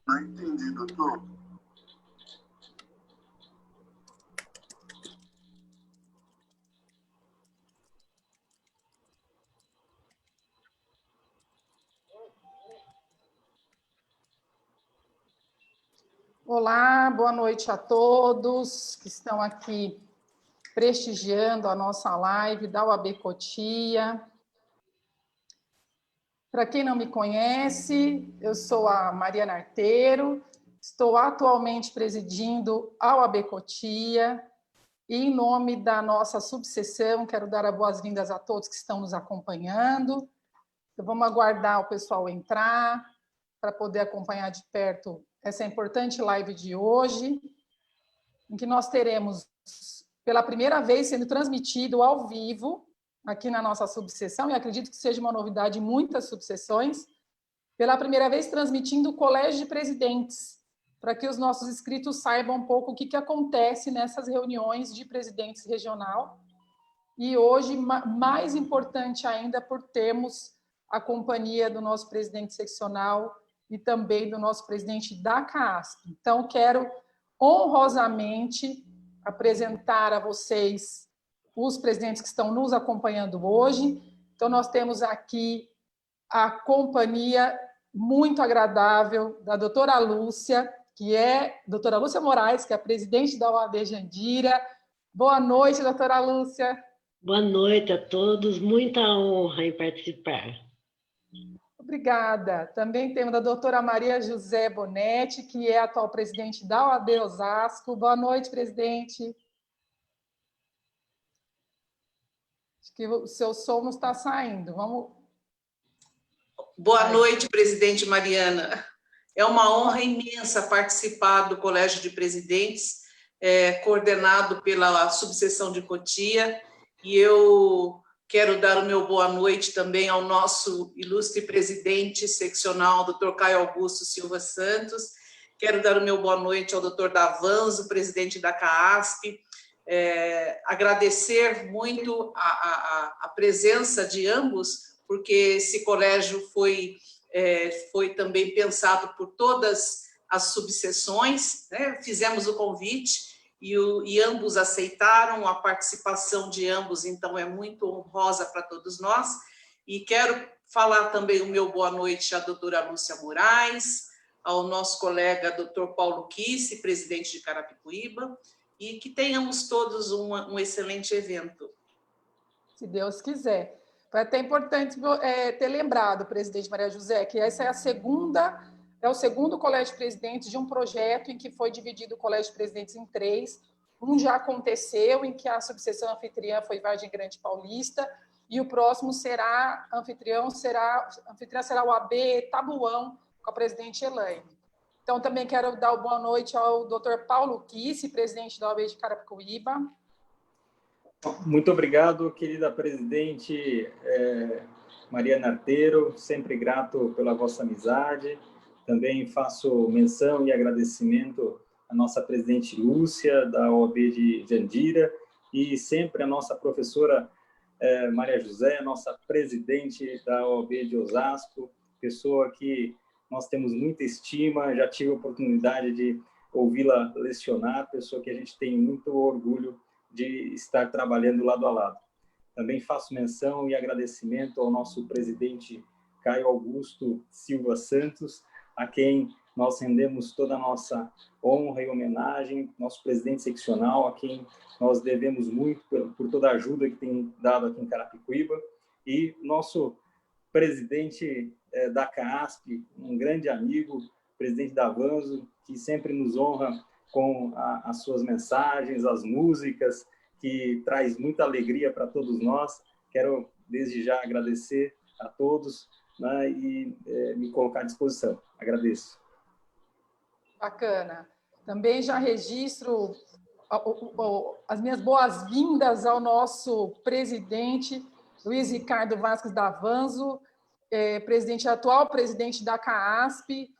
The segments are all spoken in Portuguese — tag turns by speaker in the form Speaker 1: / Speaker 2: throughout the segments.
Speaker 1: Não entendi, doutor.
Speaker 2: Olá, boa noite a todos que estão aqui prestigiando a nossa live da UAB Cotia. Para quem não me conhece, eu sou a Mariana Arteiro, estou atualmente presidindo a UAB Cotia e, em nome da nossa subseção, quero dar as boas-vindas a todos que estão nos acompanhando. Então, vamos aguardar o pessoal entrar para poder acompanhar de perto essa importante live de hoje, em que nós teremos, pela primeira vez, sendo transmitido ao vivo, aqui na nossa subseção, e acredito que seja uma novidade em muitas subseções, pela primeira vez transmitindo o Colégio de Presidentes, para que os nossos inscritos saibam um pouco o que acontece nessas reuniões de presidentes regional. E hoje, mais importante ainda, por termos a companhia do nosso presidente seccional e também do nosso presidente da CAASP. Então, quero honrosamente apresentar a vocês os presidentes que estão nos acompanhando hoje. Então, nós temos aqui a companhia muito agradável da doutora Lúcia, doutora Lúcia Moraes, que é a presidente da UAB Jandira. Boa noite, doutora Lúcia.
Speaker 3: Boa noite a todos, muita honra em participar.
Speaker 2: Obrigada. Também temos a doutora Maria José Bonetti, que é a atual presidente da OAB Osasco. Boa noite, presidente. Acho que o seu som não está saindo. Vamos.
Speaker 4: Boa noite, presidente Mariana. É uma honra imensa participar do Colégio de Presidentes, coordenado pela subseção de Cotia, e eu quero dar o meu boa noite também ao nosso ilustre presidente seccional, Dr. Caio Augusto Silva Santos. Quero dar o meu boa noite ao Dr. Davanzo, presidente da CAASP. Agradecer muito a presença de ambos, porque esse colégio foi também pensado por todas as subseções, né? Fizemos o convite e ambos aceitaram, a participação de ambos, então, é muito honrosa para todos nós. E quero falar também o meu boa noite à doutora Lúcia Moraes, ao nosso colega doutor Paulo Kisse, presidente de Carapicuíba, e que tenhamos todos um excelente evento.
Speaker 2: Se Deus quiser. Foi até importante ter lembrado, presidente Maria José, que essa é o segundo colégio de presidentes de um projeto em que foi dividido o colégio de presidentes em 3. Um já aconteceu, em que a subseção anfitriã foi Vargem Grande Paulista, e o próximo anfitriã será o AB Tabuão, com a presidente Elaine. Então, também quero dar boa noite ao doutor Paulo Kisse, presidente da OAB de Carapicuíba.
Speaker 5: Muito obrigado, querida presidente Mariana Arteiro, sempre grato pela vossa amizade. Também faço menção e agradecimento à nossa presidente Lúcia, da OAB de Jandira, e sempre a nossa professora Maria José, nossa presidente da OAB de Osasco, pessoa que nós temos muita estima, já tive a oportunidade de ouvi-la lecionar, pessoa que a gente tem muito orgulho de estar trabalhando lado a lado. Também faço menção e agradecimento ao nosso presidente Caio Augusto Silva Santos, a quem nós rendemos toda a nossa honra e homenagem, nosso presidente seccional, a quem nós devemos muito por toda a ajuda que tem dado aqui em Carapicuíba, e nosso presidente da CAASP, um grande amigo, presidente Davanzo, que sempre nos honra com as suas mensagens, as músicas, que traz muita alegria para todos nós. Quero, desde já, agradecer a todos, né, e me colocar à disposição. Agradeço.
Speaker 2: Bacana. Também já registro as minhas boas-vindas ao nosso presidente, Luiz Ricardo Vasques Davanzo, atual presidente da CAASP.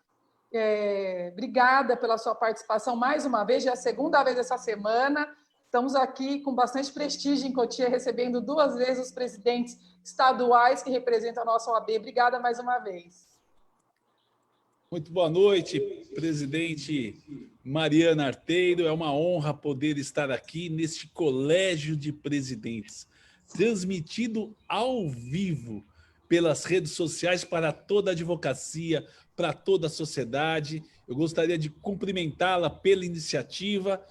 Speaker 2: Obrigada pela sua participação mais uma vez, já é a segunda vez essa semana. Estamos aqui com bastante prestígio em Cotia, recebendo 2 vezes os presidentes estaduais que representam a nossa OAB. Obrigada mais uma vez.
Speaker 1: Muito boa noite, presidente Mariana Arteiro. É uma honra poder estar aqui neste Colégio de Presidentes, transmitido ao vivo pelas redes sociais para toda a advocacia, para toda a sociedade. Eu gostaria de cumprimentá-la pela iniciativa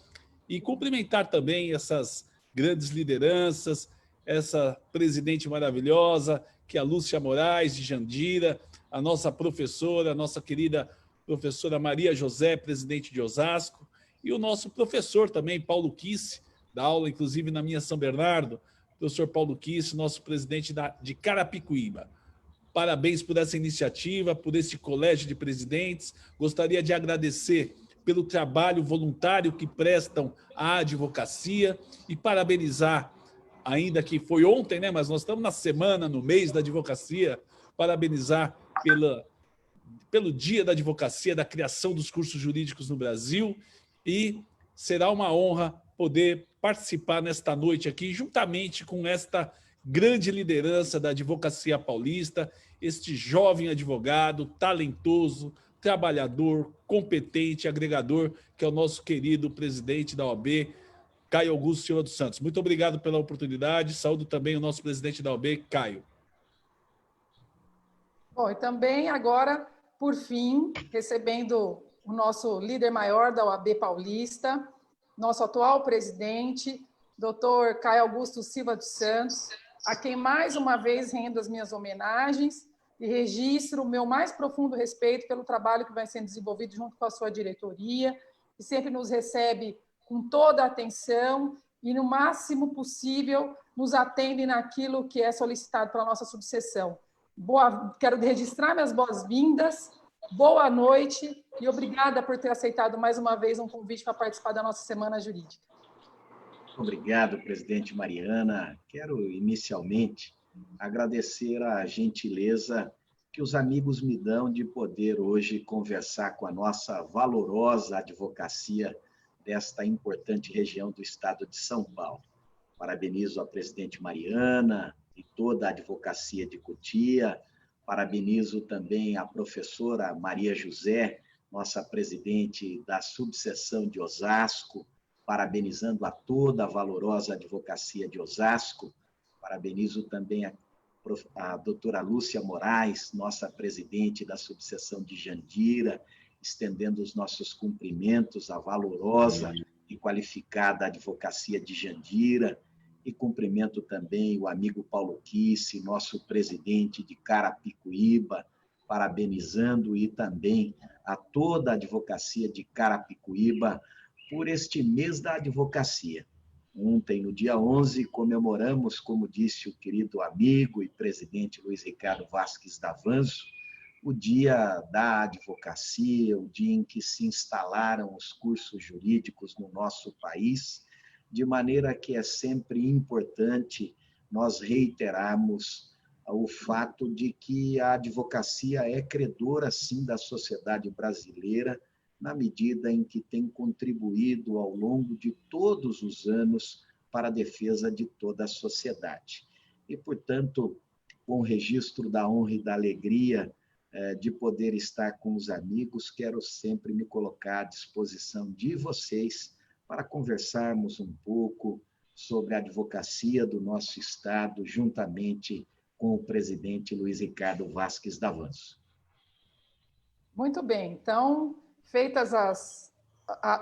Speaker 1: e cumprimentar também essas grandes lideranças, essa presidente maravilhosa, que é a Lúcia Moraes, de Jandira, a nossa professora, a nossa querida professora Maria José, presidente de Osasco, e o nosso professor também, Paulo Kisse, da aula, inclusive, na minha São Bernardo, professor Paulo Kisse, nosso presidente de Carapicuíba. Parabéns por essa iniciativa, por esse colégio de presidentes. Gostaria de agradecer pelo trabalho voluntário que prestam à advocacia e parabenizar, ainda que foi ontem, né? Mas nós estamos na semana, no mês da advocacia, parabenizar pelo Dia da Advocacia, da criação dos cursos jurídicos no Brasil, e será uma honra poder participar nesta noite aqui, juntamente com esta grande liderança da advocacia paulista, este jovem advogado, talentoso, trabalhador, competente, agregador, que é o nosso querido presidente da OAB, Caio Augusto Silva dos Santos. Muito obrigado pela oportunidade. Saúdo também o nosso presidente da OAB, Caio.
Speaker 2: Bom, e também agora, por fim, recebendo o nosso líder maior da OAB Paulista, nosso atual presidente, doutor Caio Augusto Silva dos Santos, a quem mais uma vez rendo as minhas homenagens e registro o meu mais profundo respeito pelo trabalho que vai sendo desenvolvido junto com a sua diretoria, que sempre nos recebe com toda a atenção e, no máximo possível, nos atende naquilo que é solicitado pela nossa subseção. Quero registrar minhas boas-vindas, boa noite e obrigada por ter aceitado mais uma vez um convite para participar da nossa Semana Jurídica.
Speaker 6: Obrigado, presidente Mariana. Quero inicialmente agradecer a gentileza que os amigos me dão de poder hoje conversar com a nossa valorosa advocacia desta importante região do estado de São Paulo. Parabenizo a presidente Mariana e toda a advocacia de Cotia. Parabenizo também a professora Maria José, nossa presidente da subseção de Osasco, parabenizando a toda a valorosa advocacia de Osasco. Parabenizo também a doutora Lúcia Moraes, nossa presidente da subseção de Jandira, estendendo os nossos cumprimentos à valorosa e qualificada advocacia de Jandira, e cumprimento também o amigo Paulo Kisse, nosso presidente de Carapicuíba, parabenizando e também a toda a advocacia de Carapicuíba por este mês da advocacia. Ontem, no dia 11, comemoramos, como disse o querido amigo e presidente Luiz Ricardo Vasques Davanço, o dia da advocacia, o dia em que se instalaram os cursos jurídicos no nosso país, de maneira que é sempre importante nós reiterarmos o fato de que a advocacia é credora, sim, da sociedade brasileira, na medida em que tem contribuído ao longo de todos os anos para a defesa de toda a sociedade. E, portanto, com o registro da honra e da alegria de poder estar com os amigos, quero sempre me colocar à disposição de vocês para conversarmos um pouco sobre a advocacia do nosso Estado, juntamente com o presidente Luiz Ricardo Vasques Davanço.
Speaker 2: Muito bem, então, feitas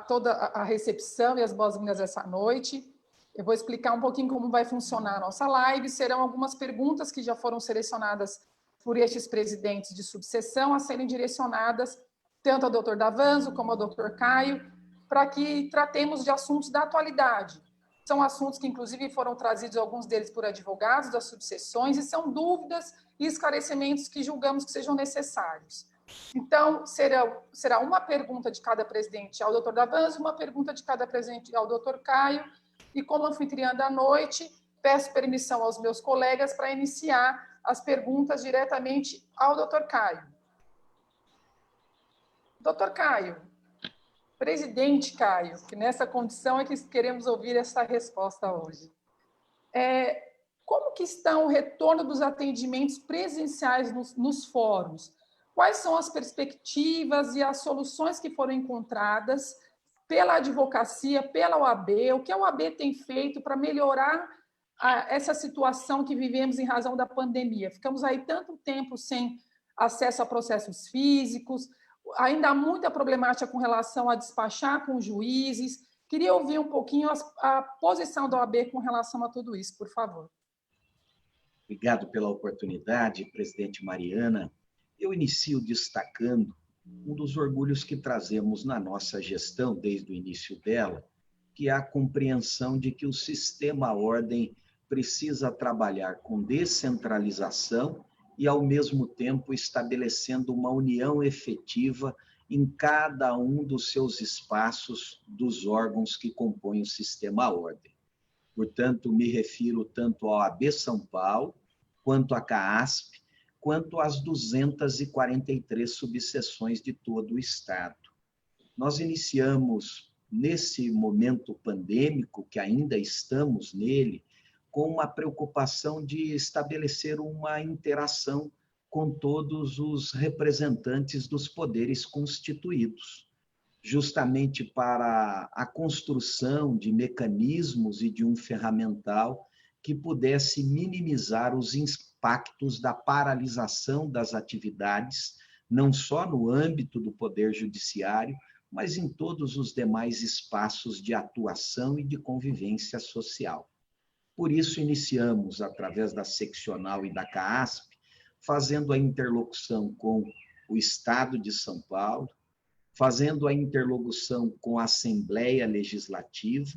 Speaker 2: toda a recepção e as boas-vindas essa noite, eu vou explicar um pouquinho como vai funcionar a nossa live. Serão algumas perguntas que já foram selecionadas por estes presidentes de subseção a serem direcionadas tanto ao doutor Davanço como ao doutor Caio, para que tratemos de assuntos da atualidade. São assuntos que, inclusive, foram trazidos, alguns deles, por advogados das subseções, e são dúvidas e esclarecimentos que julgamos que sejam necessários. Então, será uma pergunta de cada presidente ao doutor Davanço, uma pergunta de cada presidente ao doutor Caio, e como anfitriã da noite, peço permissão aos meus colegas para iniciar as perguntas diretamente ao doutor Caio. Doutor Caio, presidente Caio, que nessa condição é que queremos ouvir essa resposta hoje. Como que está o retorno dos atendimentos presenciais nos fóruns? quais são as perspectivas e as soluções que foram encontradas pela advocacia, pela OAB, o que a OAB tem feito para melhorar essa situação que vivemos em razão da pandemia. Ficamos aí tanto tempo sem acesso a processos físicos, ainda há muita problemática com relação a despachar com os juízes. Queria ouvir um pouquinho a posição da OAB com relação a tudo isso, por favor.
Speaker 6: Obrigado pela oportunidade, presidente Mariana. Eu inicio destacando um dos orgulhos que trazemos na nossa gestão desde o início dela, que é a compreensão de que o sistema ordem precisa trabalhar com descentralização e, ao mesmo tempo, estabelecendo uma união efetiva em cada um dos seus espaços dos órgãos que compõem o sistema ordem. Portanto, me refiro tanto à OAB São Paulo, quanto à CAASP, quanto às 243 subseções de todo o Estado. Nós iniciamos, nesse momento pandêmico, que ainda estamos nele, com uma preocupação de estabelecer uma interação com todos os representantes dos poderes constituídos, justamente para a construção de mecanismos e de um ferramental que pudesse minimizar os impactos da paralisação das atividades, não só no âmbito do Poder Judiciário, mas em todos os demais espaços de atuação e de convivência social. Por isso, iniciamos, através da seccional e da CAASP, fazendo a interlocução com o Estado de São Paulo, fazendo a interlocução com a Assembleia Legislativa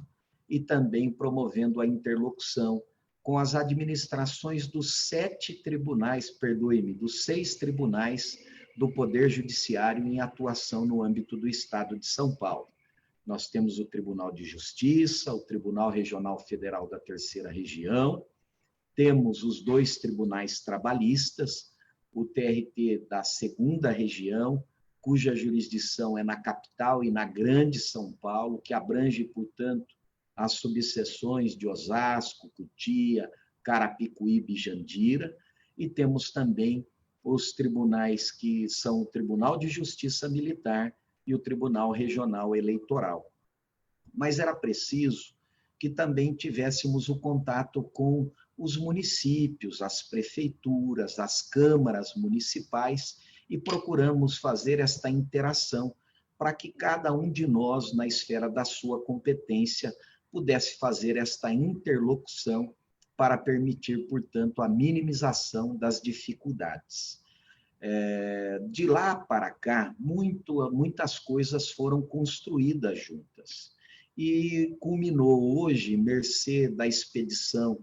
Speaker 6: e também promovendo a interlocução com as administrações dos 6 tribunais do Poder Judiciário em atuação no âmbito do Estado de São Paulo. Nós temos o Tribunal de Justiça, o Tribunal Regional Federal da Terceira Região, temos os 2 tribunais trabalhistas, o TRT da Segunda Região, cuja jurisdição é na capital e na Grande São Paulo, que abrange, portanto, as subseções de Osasco, Cotia, Carapicuíba e Jandira, e temos também os tribunais que são o Tribunal de Justiça Militar e o Tribunal Regional Eleitoral. Mas era preciso que também tivéssemos o contato com os municípios, as prefeituras, as câmaras municipais, e procuramos fazer esta interação para que cada um de nós, na esfera da sua competência, pudesse fazer esta interlocução para permitir, portanto, a minimização das dificuldades. De lá para cá, muitas coisas foram construídas juntas. E culminou hoje, mercê da expedição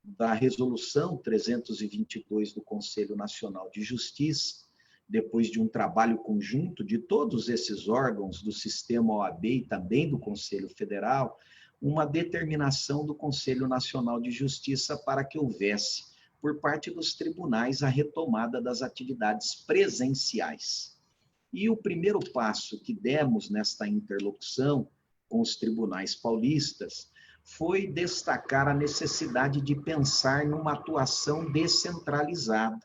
Speaker 6: da Resolução 322 do Conselho Nacional de Justiça, depois de um trabalho conjunto de todos esses órgãos do sistema OAB e também do Conselho Federal, uma determinação do Conselho Nacional de Justiça para que houvesse, por parte dos tribunais, a retomada das atividades presenciais. E o primeiro passo que demos nesta interlocução com os tribunais paulistas foi destacar a necessidade de pensar numa atuação descentralizada.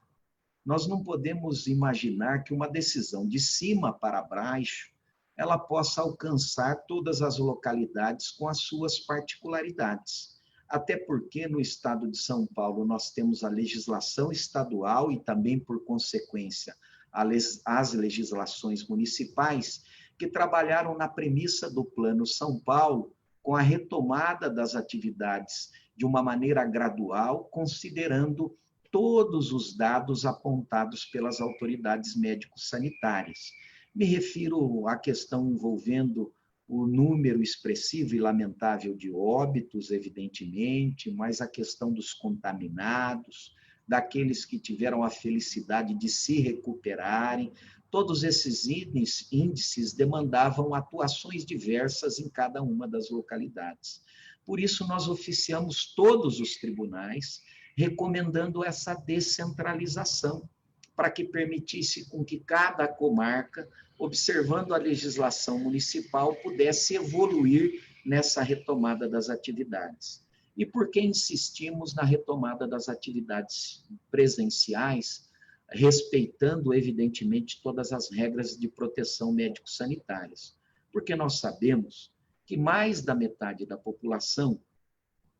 Speaker 6: Nós não podemos imaginar que uma decisão de cima para baixo ela possa alcançar todas as localidades com as suas particularidades. Até porque no estado de São Paulo nós temos a legislação estadual e também, por consequência, as legislações municipais que trabalharam na premissa do Plano São Paulo com a retomada das atividades de uma maneira gradual, considerando todos os dados apontados pelas autoridades médico-sanitárias. Me refiro à questão envolvendo o número expressivo e lamentável de óbitos, evidentemente, mas a questão dos contaminados, daqueles que tiveram a felicidade de se recuperarem. Todos esses índices demandavam atuações diversas em cada uma das localidades. Por isso, nós oficiamos todos os tribunais, recomendando essa descentralização, para que permitisse com que cada comarca, observando a legislação municipal, pudesse evoluir nessa retomada das atividades. E por que insistimos na retomada das atividades presenciais? respeitando, evidentemente, todas as regras de proteção médico-sanitárias. Porque nós sabemos que mais da metade da população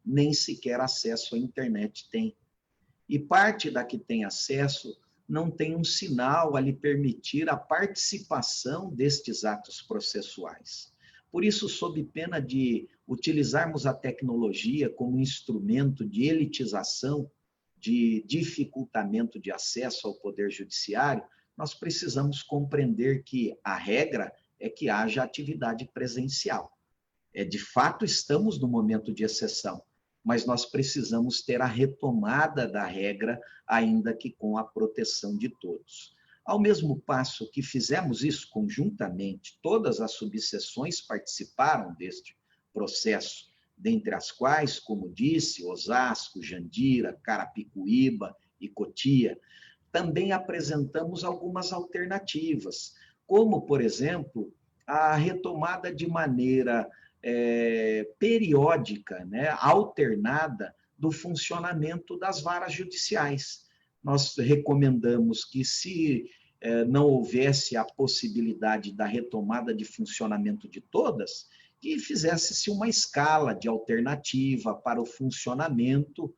Speaker 6: nem sequer acesso à internet tem. E parte da que tem acesso não tem um sinal a lhe permitir a participação destes atos processuais. Por isso, sob pena de utilizarmos a tecnologia como instrumento de elitização, de dificultamento de acesso ao Poder Judiciário, nós precisamos compreender que a regra é que haja atividade presencial. De fato, estamos no momento de exceção, mas nós precisamos ter a retomada da regra, ainda que com a proteção de todos. Ao mesmo passo que fizemos isso conjuntamente, todas as subseções participaram deste processo, dentre as quais, como disse, Osasco, Jandira, Carapicuíba e Cotia. Também apresentamos algumas alternativas, como, por exemplo, a retomada de maneira periódica, né, alternada, do funcionamento das varas judiciais. Nós recomendamos que, se não houvesse a possibilidade da retomada de funcionamento de todas, que fizesse-se uma escala de alternativa para o funcionamento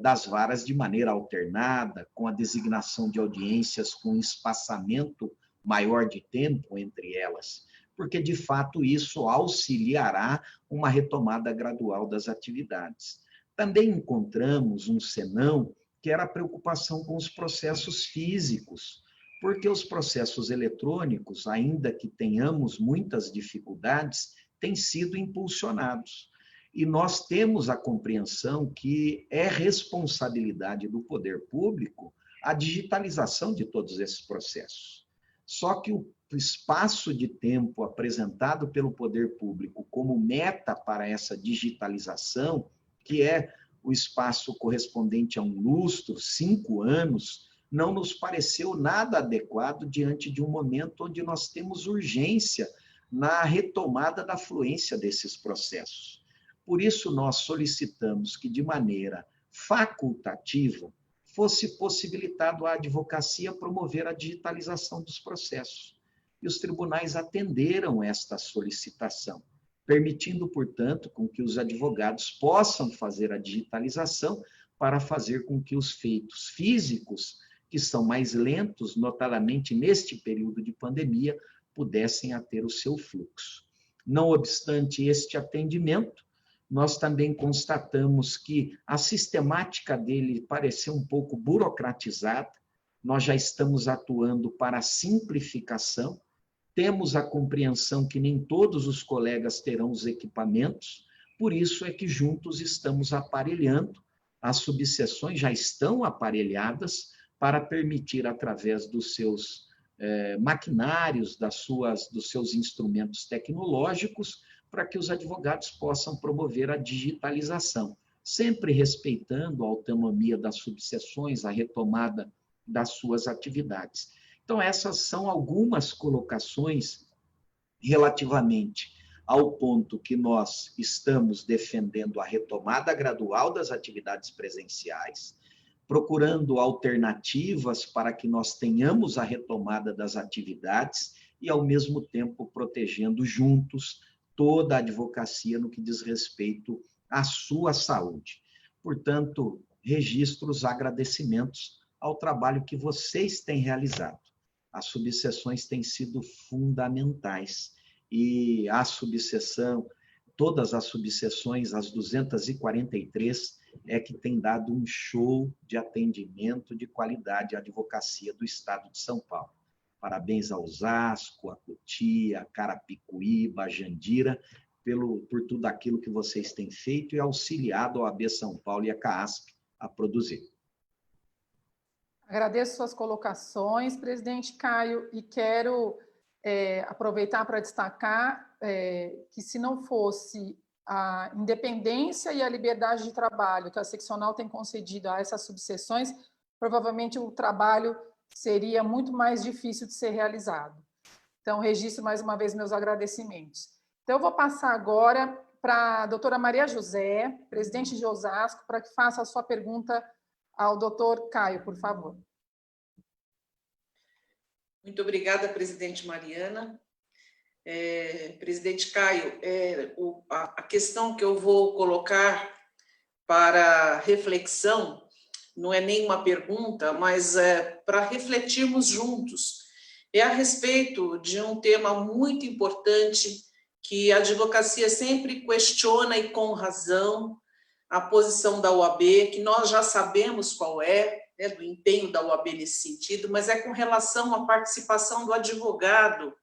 Speaker 6: das varas de maneira alternada, com a designação de audiências com espaçamento maior de tempo entre elas, porque, de fato, isso auxiliará uma retomada gradual das atividades. Também encontramos um senão, que era a preocupação com os processos físicos, porque os processos eletrônicos, ainda que tenhamos muitas dificuldades, têm sido impulsionados. E nós temos a compreensão que é responsabilidade do poder público a digitalização de todos esses processos. Só que o espaço de tempo apresentado pelo poder público como meta para essa digitalização, que é o espaço correspondente a um lustro, 5 anos, não nos pareceu nada adequado diante de um momento onde nós temos urgência na retomada da fluência desses processos. Por isso, nós solicitamos que, de maneira facultativa, fosse possibilitado à advocacia promover a digitalização dos processos. E os tribunais atenderam esta solicitação, permitindo, portanto, com que os advogados possam fazer a digitalização para fazer com que os feitos físicos, que são mais lentos, notadamente neste período de pandemia, pudessem ter o seu fluxo. Não obstante este atendimento, nós também constatamos que a sistemática dele pareceu um pouco burocratizada. Nós já estamos atuando para a simplificação, temos a compreensão que nem todos os colegas terão os equipamentos, por isso é que juntos estamos aparelhando, as subseções já estão aparelhadas para permitir, através dos seus maquinários, dos seus instrumentos tecnológicos, para que os advogados possam promover a digitalização, sempre respeitando a autonomia das subseções, a retomada das suas atividades. Então, essas são algumas colocações relativamente ao ponto que nós estamos defendendo a retomada gradual das atividades presenciais, procurando alternativas para que nós tenhamos a retomada das atividades e, ao mesmo tempo, protegendo juntos toda a advocacia no que diz respeito à sua saúde. Portanto, registro os agradecimentos ao trabalho que vocês têm realizado. As subseções têm sido fundamentais e a subseção, todas as subseções, as 243, é que tem dado um show de atendimento de qualidade à advocacia do Estado de São Paulo. Parabéns a Osasco, a Cotia, a Carapicuíba, a Jandira, por tudo aquilo que vocês têm feito e auxiliado a OAB São Paulo e a CAASP a produzir.
Speaker 2: Agradeço suas colocações, presidente Caio, e quero aproveitar para destacar que, se não fosse a independência e a liberdade de trabalho que a seccional tem concedido a essas subseções, provavelmente o trabalho seria muito mais difícil de ser realizado. Então, registro mais uma vez meus agradecimentos. Então, eu vou passar agora para a doutora Maria José, presidente de Osasco, para que faça a sua pergunta ao doutor Caio, por favor.
Speaker 4: Muito obrigada, presidente Mariana. Presidente Caio, a questão que eu vou colocar para reflexão não é nem uma pergunta, mas para refletirmos juntos. É a respeito de um tema muito importante que a advocacia sempre questiona, e com razão, a posição da OAB, que nós já sabemos qual é, né, do empenho da OAB nesse sentido, mas é com relação à participação do advogado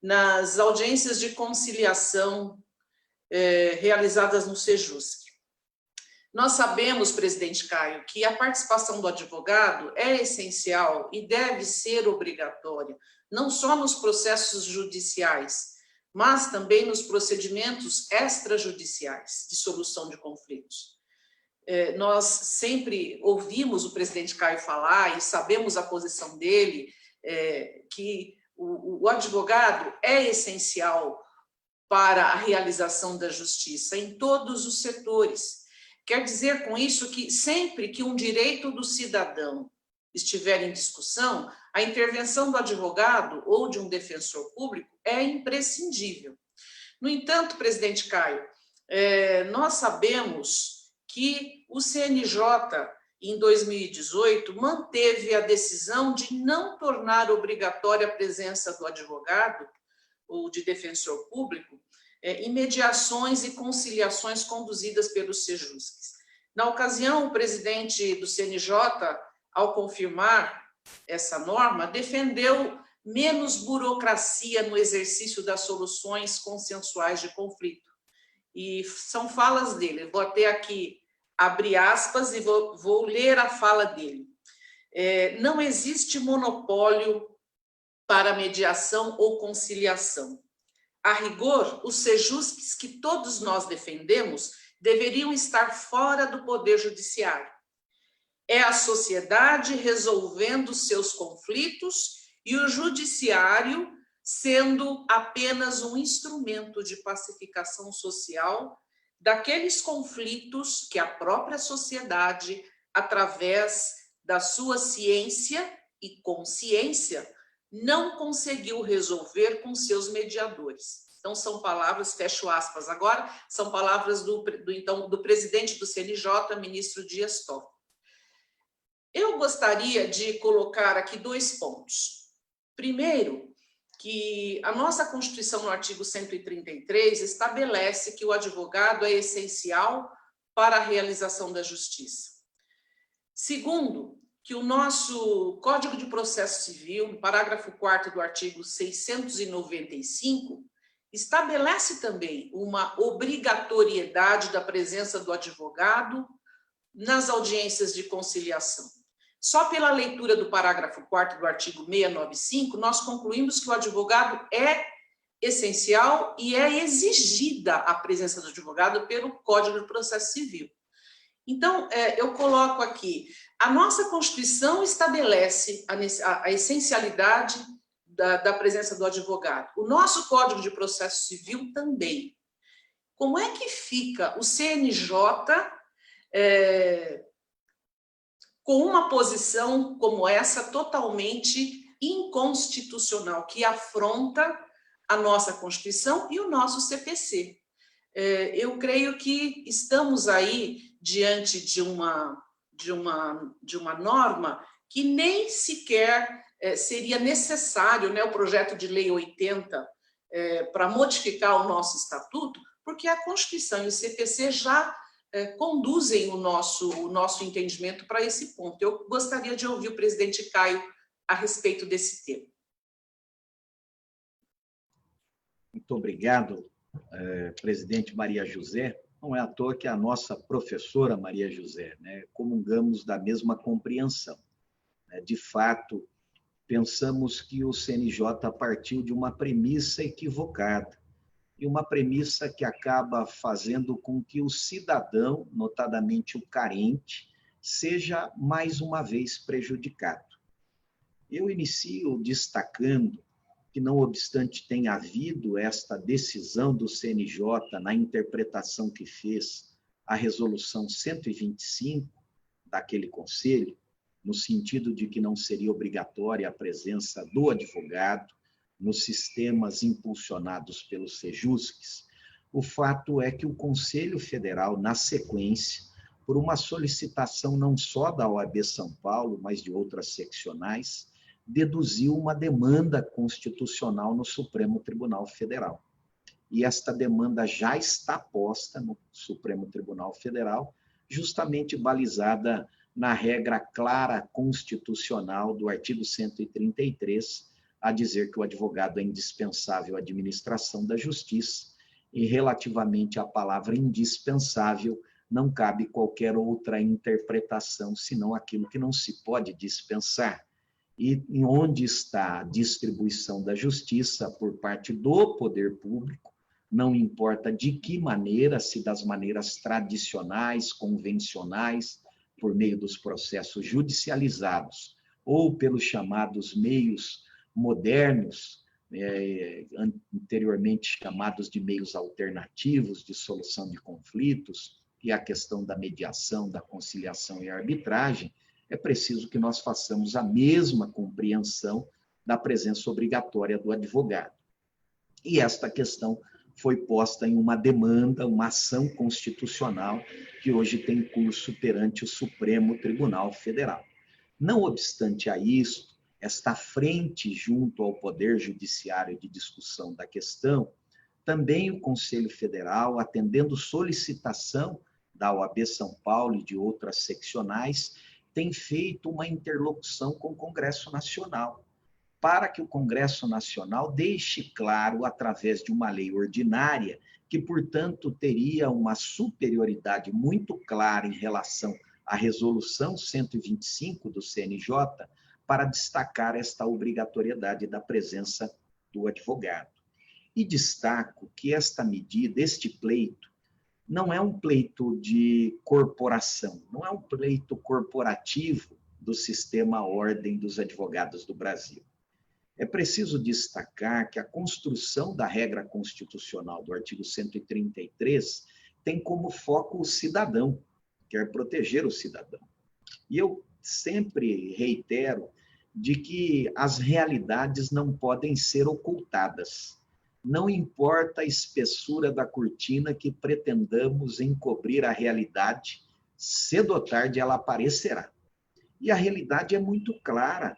Speaker 4: nas audiências de conciliação realizadas no Sejusc. Nós sabemos, presidente Caio, que a participação do advogado é essencial e deve ser obrigatória, não só nos processos judiciais, mas também nos procedimentos extrajudiciais de solução de conflitos. Nós sempre ouvimos o presidente Caio falar e sabemos a posição dele, que o advogado é essencial para a realização da justiça em todos os setores. Quer dizer com isso que sempre que um direito do cidadão estiver em discussão, a intervenção do advogado ou de um defensor público é imprescindível. No entanto, presidente Caio, nós sabemos que o CNJ, em 2018, manteve a decisão de não tornar obrigatória a presença do advogado ou de defensor público em mediações e conciliações conduzidas pelos Sejuscs. Na ocasião, o presidente do CNJ, ao confirmar essa norma, defendeu menos burocracia no exercício das soluções consensuais de conflito. E são falas dele. Eu vou até aqui abrir aspas e vou ler a fala dele. Não existe monopólio para mediação ou conciliação. A rigor, os Sejuscs que todos nós defendemos deveriam estar fora do Poder Judiciário. É a sociedade resolvendo seus conflitos e o Judiciário sendo apenas um instrumento de pacificação social daqueles conflitos que a própria sociedade, através da sua ciência e consciência, não conseguiu resolver com seus mediadores. Então, são palavras, fecho aspas agora, são palavras do presidente do CNJ, ministro Dias Toffoli. Eu gostaria de colocar aqui 2 pontos. Primeiro, que a nossa Constituição, no artigo 133, estabelece que o advogado é essencial para a realização da justiça. Segundo, que o nosso Código de Processo Civil, no parágrafo 4º do artigo 695, estabelece também uma obrigatoriedade da presença do advogado nas audiências de conciliação. Só pela leitura do parágrafo 4º do artigo 695, nós concluímos que o advogado é essencial e é exigida a presença do advogado pelo Código de Processo Civil. Então, eu coloco aqui, a nossa Constituição estabelece a essencialidade da presença do advogado. O nosso Código de Processo Civil também. Como é que fica o CNJ com uma posição como essa totalmente inconstitucional, que afronta a nossa Constituição e o nosso CPC? Eu creio que estamos aí diante de uma norma que nem sequer seria necessário, né, o projeto de lei 80 para modificar o nosso estatuto, porque a Constituição e o CPC já conduzem o nosso entendimento para esse ponto. Eu gostaria de ouvir o presidente Caio a respeito desse tema.
Speaker 6: Muito obrigado, presidente Maria José. Não é à toa que a nossa professora Maria José, né, comungamos da mesma compreensão. De fato, pensamos que o CNJ partiu de uma premissa equivocada, e uma premissa que acaba fazendo com que o cidadão, notadamente o carente, seja mais uma vez prejudicado. Eu inicio destacando que, não obstante tenha havido esta decisão do CNJ na interpretação que fez a resolução 125 daquele conselho, no sentido de que não seria obrigatória a presença do advogado nos sistemas impulsionados pelos Sejuscs, o fato é que o Conselho Federal, na sequência, por uma solicitação não só da OAB São Paulo, mas de outras seccionais, deduziu uma demanda constitucional no Supremo Tribunal Federal. E esta demanda já está posta no Supremo Tribunal Federal, justamente balizada na regra clara constitucional do artigo 133, a dizer que o advogado é indispensável à administração da justiça, e relativamente à palavra indispensável, não cabe qualquer outra interpretação, senão aquilo que não se pode dispensar. E em onde está a distribuição da justiça por parte do poder público, não importa de que maneira, se das maneiras tradicionais, convencionais, por meio dos processos judicializados, ou pelos chamados meios modernos, anteriormente chamados de meios alternativos de solução de conflitos, e a questão da mediação, da conciliação e arbitragem, é preciso que nós façamos a mesma compreensão da presença obrigatória do advogado. E esta questão foi posta em uma demanda, uma ação constitucional que hoje tem curso perante o Supremo Tribunal Federal. Não obstante a isso, esta frente junto ao Poder Judiciário de discussão da questão, também o Conselho Federal, atendendo solicitação da OAB São Paulo e de outras seccionais, tem feito uma interlocução com o Congresso Nacional, para que o Congresso Nacional deixe claro, através de uma lei ordinária, que, portanto, teria uma superioridade muito clara em relação à Resolução 125 do CNJ, para destacar esta obrigatoriedade da presença do advogado. E destaco que esta medida, este pleito, não é um pleito de corporação, não é um pleito corporativo do sistema Ordem dos Advogados do Brasil. É preciso destacar que a construção da regra constitucional do artigo 133 tem como foco o cidadão, quer proteger o cidadão. E eu sempre reitero de que as realidades não podem ser ocultadas. Não importa a espessura da cortina que pretendamos encobrir a realidade, cedo ou tarde ela aparecerá. E a realidade é muito clara.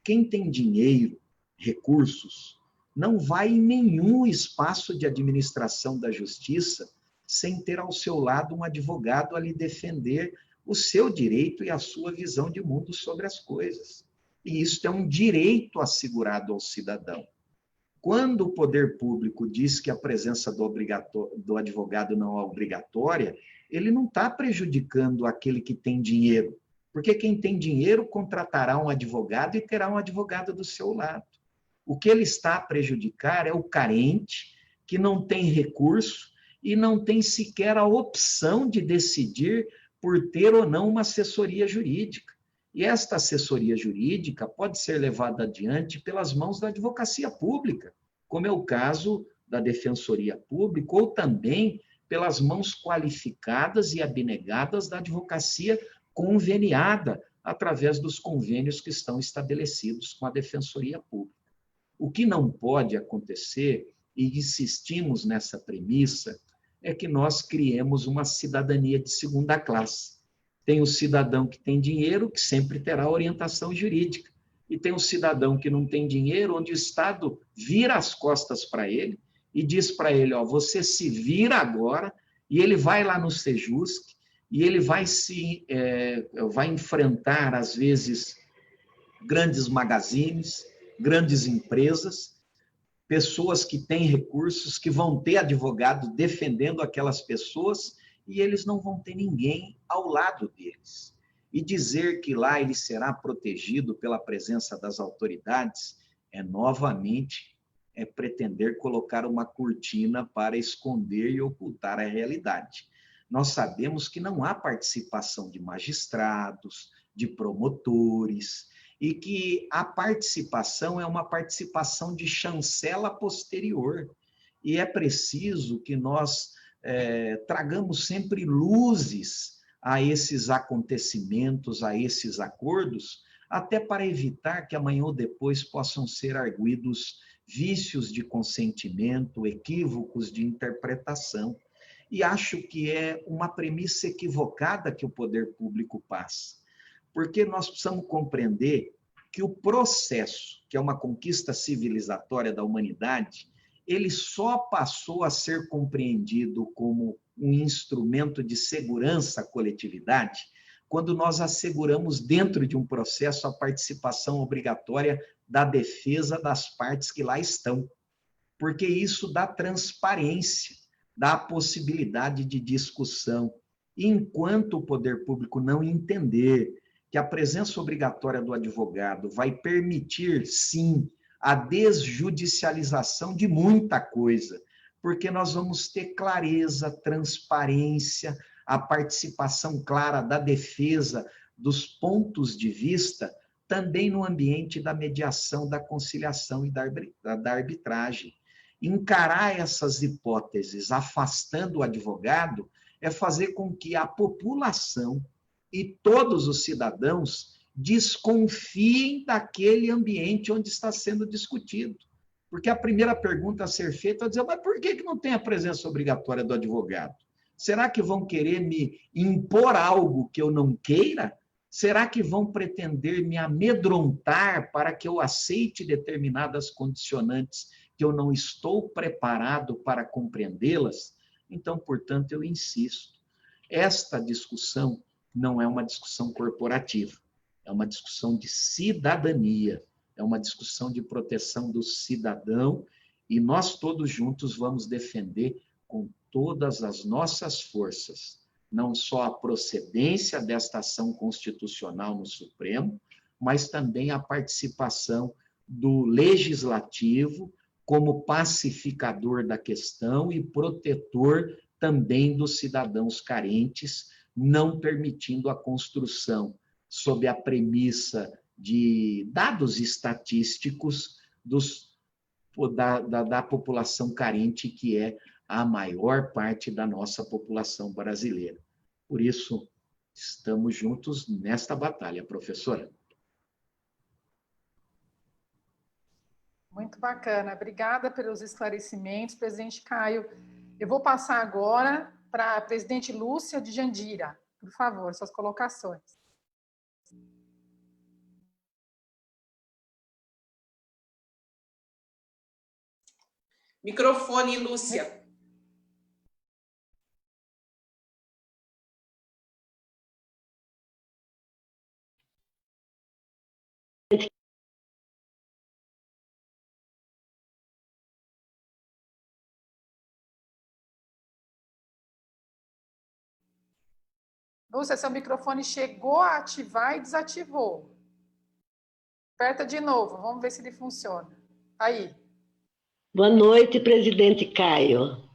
Speaker 6: Quem tem dinheiro, recursos, não vai em nenhum espaço de administração da justiça sem ter ao seu lado um advogado a lhe defender o seu direito e a sua visão de mundo sobre as coisas. E isso é um direito assegurado ao cidadão. Quando o poder público diz que a presença do advogado não é obrigatória, ele não está prejudicando aquele que tem dinheiro, porque quem tem dinheiro contratará um advogado e terá um advogado do seu lado. O que ele está a prejudicar é o carente, que não tem recurso e não tem sequer a opção de decidir por ter ou não uma assessoria jurídica. E esta assessoria jurídica pode ser levada adiante pelas mãos da advocacia pública, como é o caso da Defensoria Pública, ou também pelas mãos qualificadas e abnegadas da advocacia conveniada, através dos convênios que estão estabelecidos com a Defensoria Pública. O que não pode acontecer, e insistimos nessa premissa, é que nós criemos uma cidadania de segunda classe. Tem o cidadão que tem dinheiro, que sempre terá orientação jurídica. E tem o cidadão que não tem dinheiro, onde o Estado vira as costas para ele e diz para ele, ó, você se vira agora, e ele vai lá no Sejusc, e ele vai enfrentar, às vezes, grandes magazines, grandes empresas, pessoas que têm recursos, que vão ter advogado defendendo aquelas pessoas, e eles não vão ter ninguém ao lado deles. E dizer que lá ele será protegido pela presença das autoridades novamente, pretender colocar uma cortina para esconder e ocultar a realidade. Nós sabemos que não há participação de magistrados, de promotores, e que a participação é uma participação de chancela posterior. E é preciso que nós tragamos sempre luzes a esses acontecimentos, a esses acordos, até para evitar que amanhã ou depois possam ser arguidos vícios de consentimento, equívocos de interpretação. E acho que é uma premissa equivocada que o poder público passa, porque nós precisamos compreender que o processo, que é uma conquista civilizatória da humanidade, ele só passou a ser compreendido como um instrumento de segurança à coletividade quando nós asseguramos dentro de um processo a participação obrigatória da defesa das partes que lá estão, porque isso dá transparência, dá a possibilidade de discussão. E enquanto o poder público não entender que a presença obrigatória do advogado vai permitir, sim, a desjudicialização de muita coisa, porque nós vamos ter clareza, transparência, a participação clara da defesa dos pontos de vista, também no ambiente da mediação, da conciliação e da arbitragem. Encarar essas hipóteses afastando o advogado é fazer com que a população e todos os cidadãos desconfiem daquele ambiente onde está sendo discutido. Porque a primeira pergunta a ser feita é dizer, mas por que não tem a presença obrigatória do advogado? Será que vão querer me impor algo que eu não queira? Será que vão pretender me amedrontar para que eu aceite determinadas condicionantes que eu não estou preparado para compreendê-las? Então, portanto, eu insisto, esta discussão não é uma discussão corporativa, é uma discussão de cidadania, é uma discussão de proteção do cidadão, e nós todos juntos vamos defender com todas as nossas forças, não só a procedência desta ação constitucional no Supremo, mas também a participação do Legislativo como pacificador da questão e protetor também dos cidadãos carentes, não permitindo a construção, sob a premissa de dados estatísticos da população carente, que é a maior parte da nossa população brasileira. Por isso, estamos juntos nesta batalha, professora.
Speaker 2: Muito bacana. Obrigada pelos esclarecimentos, presidente Caio. Eu vou passar agora para a presidente Lúcia de Jandira. Por favor, suas colocações.
Speaker 4: Microfone, Lúcia.
Speaker 2: Lúcia, seu microfone chegou a ativar e desativou. Aperta de novo, vamos ver se ele funciona. Aí.
Speaker 3: Boa noite, presidente Caio.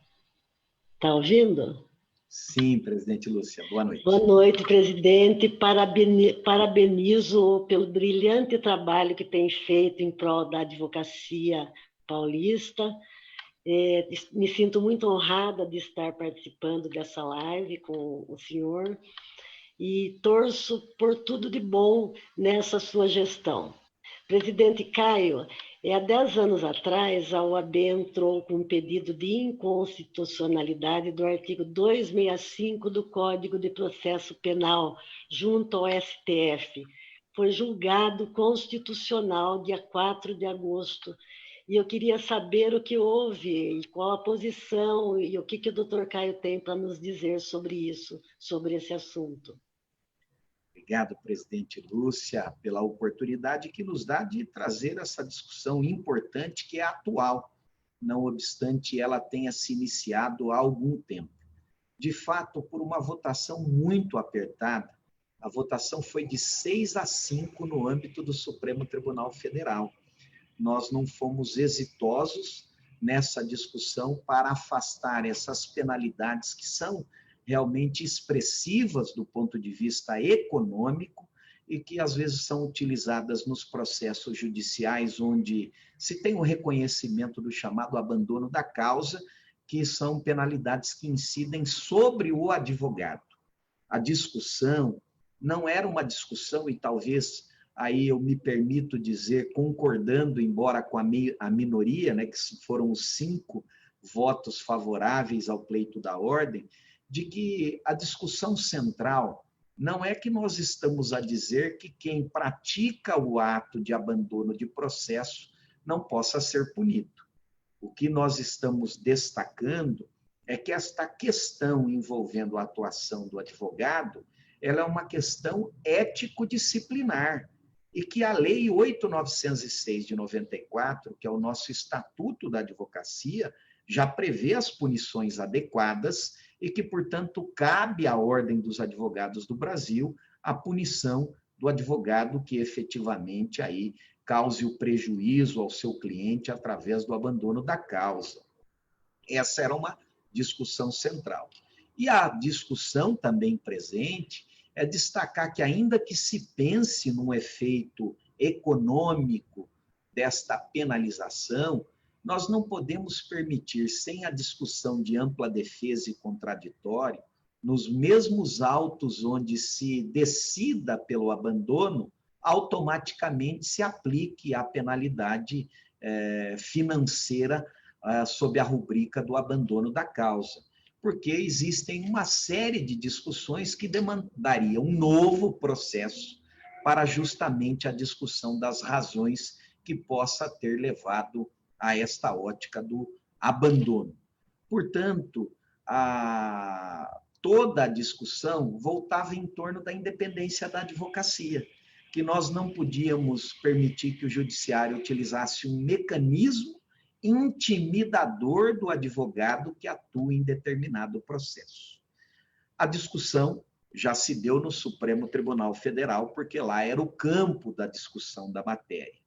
Speaker 3: Está ouvindo?
Speaker 6: Sim, presidente Lúcia, boa noite.
Speaker 3: Boa noite, presidente. Parabenizo pelo brilhante trabalho que tem feito em prol da advocacia paulista. Me sinto muito honrada de estar participando dessa live com o senhor e torço por tudo de bom nessa sua gestão. Presidente Caio, há 10 anos atrás, a OAB entrou com um pedido de inconstitucionalidade do artigo 265 do Código de Processo Penal, junto ao STF. Foi julgado constitucional dia 4 de agosto. E eu queria saber o que houve, qual a posição e o que o doutor Caio tem para nos dizer sobre isso, sobre esse assunto.
Speaker 6: Obrigado, presidente Lúcia, pela oportunidade que nos dá de trazer essa discussão importante que é atual, não obstante ela tenha se iniciado há algum tempo. De fato, por uma votação muito apertada, a votação foi de 6-5 no âmbito do Supremo Tribunal Federal. Nós não fomos exitosos nessa discussão para afastar essas penalidades que são realmente expressivas do ponto de vista econômico e que às vezes são utilizadas nos processos judiciais onde se tem o reconhecimento do chamado abandono da causa, que são penalidades que incidem sobre o advogado. a discussão não era uma discussão, e talvez aí eu me permito dizer, concordando, embora com a minoria, né, que foram os 5 votos favoráveis ao pleito da ordem, de que a discussão central não é que nós estamos a dizer que quem pratica o ato de abandono de processo não possa ser punido. O que nós estamos destacando é que esta questão envolvendo a atuação do advogado, ela é uma questão ético-disciplinar, e que a Lei 8.906 de 94, que é o nosso Estatuto da Advocacia, já prevê as punições adequadas e que, portanto, cabe à Ordem dos Advogados do Brasil a punição do advogado que efetivamente aí cause o prejuízo ao seu cliente através do abandono da causa. Essa era uma discussão central. E a discussão também presente é destacar que, ainda que se pense num efeito econômico desta penalização, nós não podemos permitir, sem a discussão de ampla defesa e contraditório, nos mesmos autos onde se decida pelo abandono, automaticamente se aplique a penalidade financeira sob a rubrica do abandono da causa, porque existem uma série de discussões que demandariam um novo processo para justamente a discussão das razões que possa ter levado a esta ótica do abandono. Portanto, toda a discussão voltava em torno da independência da advocacia, que nós não podíamos permitir que o judiciário utilizasse um mecanismo intimidador do advogado que atua em determinado processo. A discussão já se deu no Supremo Tribunal Federal, porque lá era o campo da discussão da matéria.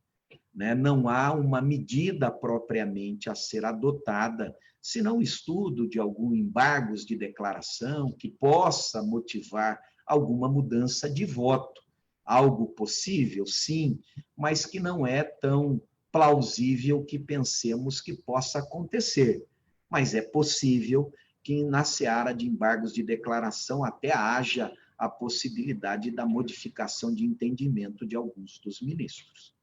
Speaker 6: Não há uma medida propriamente a ser adotada, senão estudo de algum embargos de declaração que possa motivar alguma mudança de voto. Algo possível, sim, mas que não é tão plausível que pensemos que possa acontecer. Mas é possível que na seara de embargos de declaração até haja a possibilidade da modificação de entendimento de alguns dos ministros.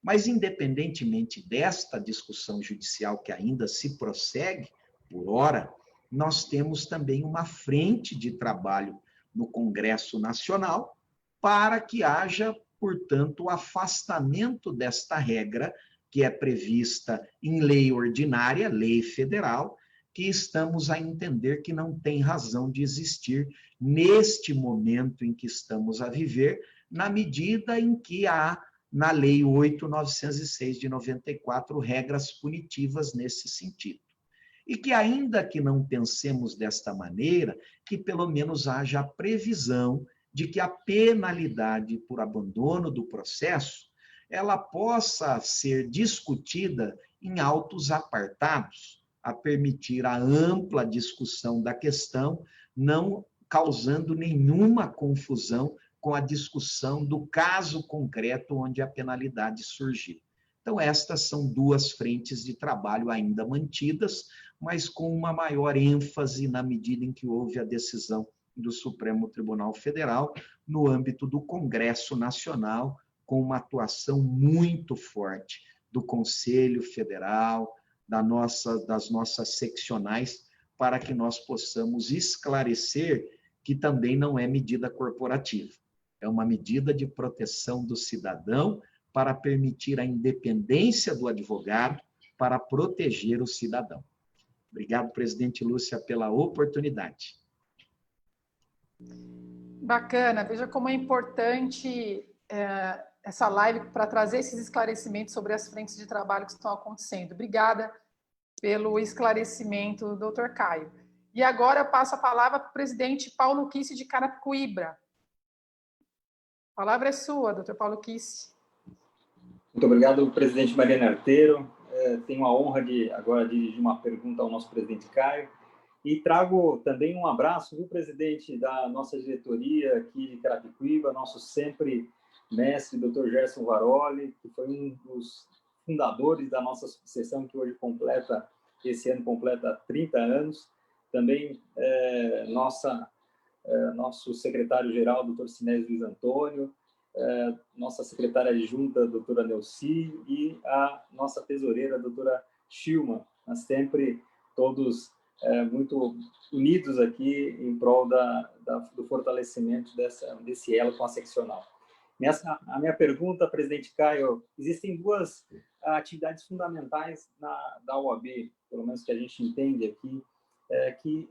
Speaker 6: Mas, independentemente desta discussão judicial que ainda se prossegue, por hora, nós temos também uma frente de trabalho no Congresso Nacional para que haja, portanto, o afastamento desta regra que é prevista em lei ordinária, lei federal, que estamos a entender que não tem razão de existir neste momento em que estamos a viver, na medida em que há, na Lei 8.906 de 94, regras punitivas nesse sentido. E que, ainda que não pensemos desta maneira, que pelo menos haja a previsão de que a penalidade por abandono do processo ela possa ser discutida em autos apartados, a permitir a ampla discussão da questão, não causando nenhuma confusão com a discussão do caso concreto onde a penalidade surgir. Então, estas são 2 frentes de trabalho ainda mantidas, mas com uma maior ênfase na medida em que houve a decisão do Supremo Tribunal Federal no âmbito do Congresso Nacional, com uma atuação muito forte do Conselho Federal, das nossas seccionais, para que nós possamos esclarecer que também não é medida corporativa. É uma medida de proteção do cidadão para permitir a independência do advogado para proteger o cidadão. Obrigado, presidente Lúcia, pela oportunidade.
Speaker 2: Bacana, veja como é importante essa live para trazer esses esclarecimentos sobre as frentes de trabalho que estão acontecendo. Obrigada pelo esclarecimento, doutor Caio. E agora eu passo a palavra para o presidente Paulo Kici de Carapicuíba. A palavra é sua, doutor Paulo Kici.
Speaker 5: Muito obrigado, presidente Mariana Arteiro. Tenho a honra de agora dirigir uma pergunta ao nosso presidente Caio. E trago também um abraço, viu, presidente, da nossa diretoria aqui de Carapicuíba, nosso sempre mestre, doutor Gerson Varoli, que foi um dos fundadores da nossa subseção, que hoje esse ano completa 30 anos. Também nossa nosso secretário-geral, doutor Sinésio Luiz Antônio, nossa secretária adjunta, doutora Neuci, e a nossa tesoureira, doutora Chilma, mas sempre todos muito unidos aqui em prol do fortalecimento desse elo com a seccional. A minha pergunta, presidente Caio, existem duas atividades fundamentais da OAB, pelo menos que a gente entende aqui, que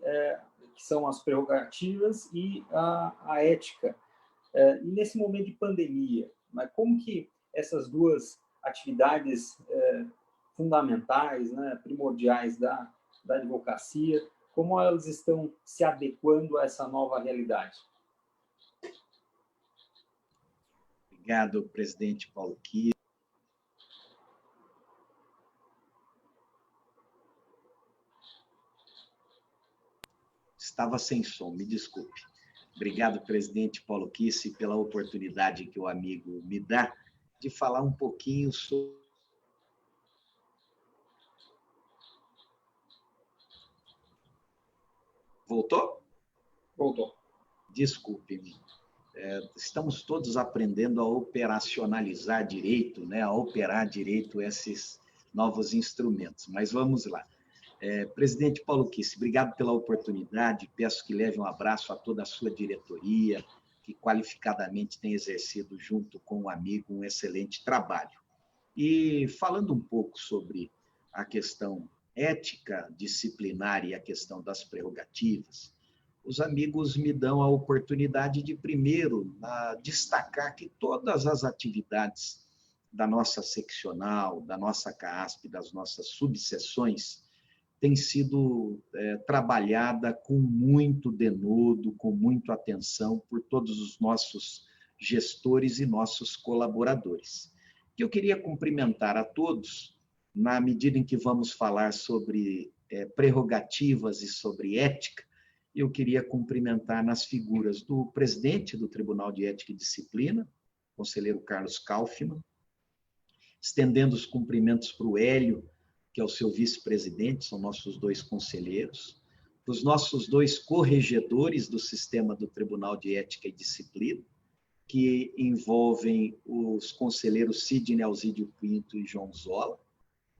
Speaker 5: são as prerrogativas e a ética. E nesse momento de pandemia, mas como que essas duas atividades fundamentais, né, primordiais da advocacia, como elas estão se adequando a essa nova realidade?
Speaker 6: Obrigado, presidente Paulo Kiss. Estava sem som, me desculpe. Obrigado, presidente Paulo Kiss, pela oportunidade que o amigo me dá de falar um pouquinho sobre... Voltou?
Speaker 5: Voltou.
Speaker 6: Desculpe-me. Estamos todos aprendendo a operacionalizar direito, né? A operar direito esses novos instrumentos. Mas vamos lá. Presidente Paulo Kiss, obrigado pela oportunidade. Peço que leve um abraço a toda a sua diretoria, que qualificadamente tem exercido, junto com o amigo, um excelente trabalho. E falando um pouco sobre a questão ética, disciplinar e a questão das prerrogativas, os amigos me dão a oportunidade de, primeiro, destacar que todas as atividades da nossa seccional, da nossa CAASP, das nossas subseções, tem sido trabalhada com muito denodo, com muita atenção por todos os nossos gestores e nossos colaboradores. Eu queria cumprimentar a todos, na medida em que vamos falar sobre prerrogativas e sobre ética, eu queria cumprimentar nas figuras do presidente do Tribunal de Ética e Disciplina, conselheiro Carlos Kaufmann, estendendo os cumprimentos para o Hélio, que é o seu vice-presidente, são nossos dois conselheiros, para os nossos dois corregedores do sistema do Tribunal de Ética e Disciplina, que envolvem os conselheiros Sidney Alzídio Pinto e João Zola,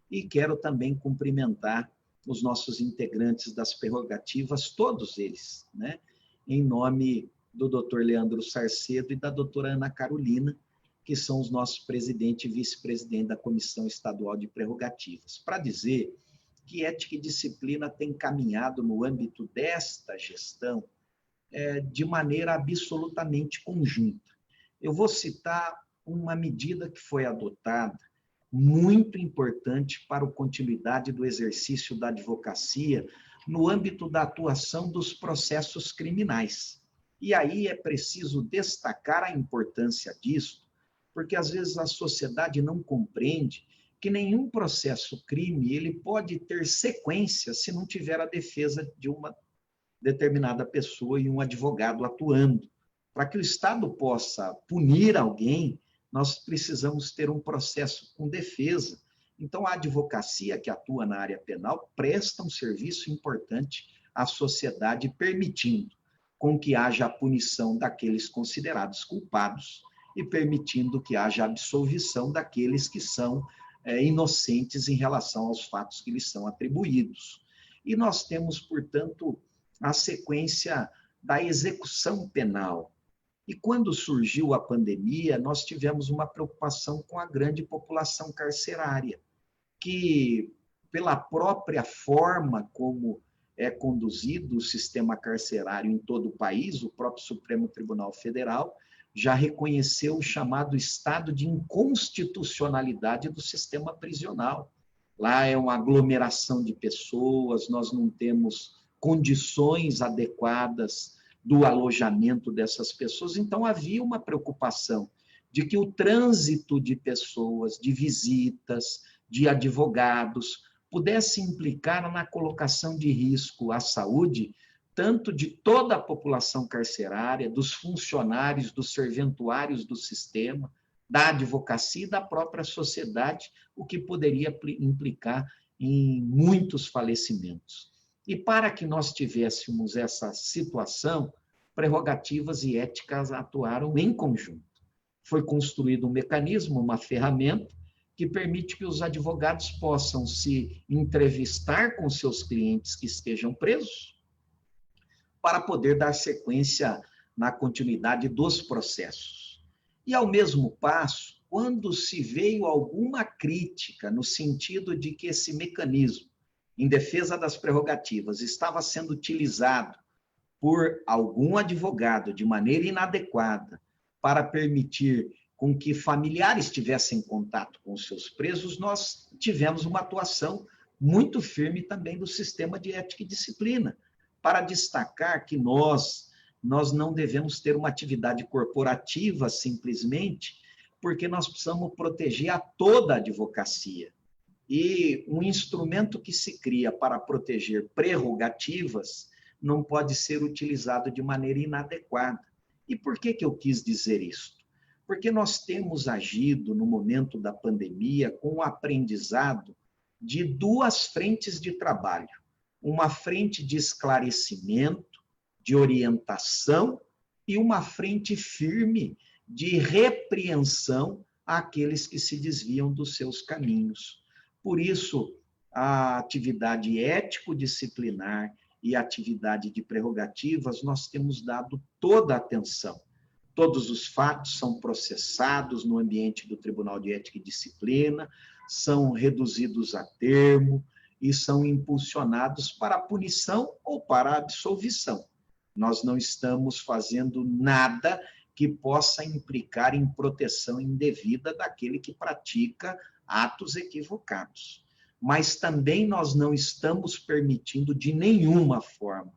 Speaker 6: e quero também cumprimentar os nossos integrantes das prerrogativas, todos eles, né? Em nome do Dr. Leandro Sarcedo e da doutora Ana Carolina, que são os nossos presidente e vice-presidente da Comissão Estadual de Prerrogativas, para dizer que ética e disciplina tem caminhado no âmbito desta gestão de maneira absolutamente conjunta. Eu vou citar uma medida que foi adotada, muito importante para a continuidade do exercício da advocacia no âmbito da atuação dos processos criminais. E aí é preciso destacar a importância disso, porque às vezes a sociedade não compreende que nenhum processo crime ele pode ter sequência se não tiver a defesa de uma determinada pessoa e um advogado atuando. Para que o Estado possa punir alguém, nós precisamos ter um processo com defesa. Então, a advocacia que atua na área penal presta um serviço importante à sociedade, permitindo com que haja a punição daqueles considerados culpados e permitindo que haja a absolvição daqueles que são inocentes em relação aos fatos que lhes são atribuídos. E nós temos, portanto, a sequência da execução penal. E quando surgiu a pandemia, nós tivemos uma preocupação com a grande população carcerária, que, pela própria forma como é conduzido o sistema carcerário em todo o país, o próprio Supremo Tribunal Federal já reconheceu o chamado estado de inconstitucionalidade do sistema prisional. Lá é uma aglomeração de pessoas, nós não temos condições adequadas do alojamento dessas pessoas, então havia uma preocupação de que o trânsito de pessoas, de visitas, de advogados, pudesse implicar na colocação de risco à saúde, tanto de toda a população carcerária, dos funcionários, dos serventuários do sistema, da advocacia e da própria sociedade, o que poderia implicar em muitos falecimentos. E para que nós tivéssemos essa situação, prerrogativas e éticas atuaram em conjunto. Foi construído um mecanismo, uma ferramenta, que permite que os advogados possam se entrevistar com seus clientes que estejam presos, para poder dar sequência na continuidade dos processos. E, ao mesmo passo, quando se veio alguma crítica no sentido de que esse mecanismo, em defesa das prerrogativas, estava sendo utilizado por algum advogado de maneira inadequada para permitir com que familiares tivessem contato com os seus presos, nós tivemos uma atuação muito firme também do sistema de ética e disciplina, para destacar que nós não devemos ter uma atividade corporativa simplesmente, porque nós precisamos proteger a toda a advocacia. E um instrumento que se cria para proteger prerrogativas não pode ser utilizado de maneira inadequada. E por que eu quis dizer isso? Porque nós temos agido no momento da pandemia com o aprendizado de duas frentes de trabalho. Uma frente de esclarecimento, de orientação, e uma frente firme de repreensão àqueles que se desviam dos seus caminhos. Por isso, a atividade ético-disciplinar e a atividade de prerrogativas, nós temos dado toda a atenção. Todos os fatos são processados no ambiente do Tribunal de Ética e Disciplina, são reduzidos a termo e são impulsionados para a punição ou para a absolvição. Nós não estamos fazendo nada que possa implicar em proteção indevida daquele que pratica atos equivocados. Mas também nós não estamos permitindo de nenhuma forma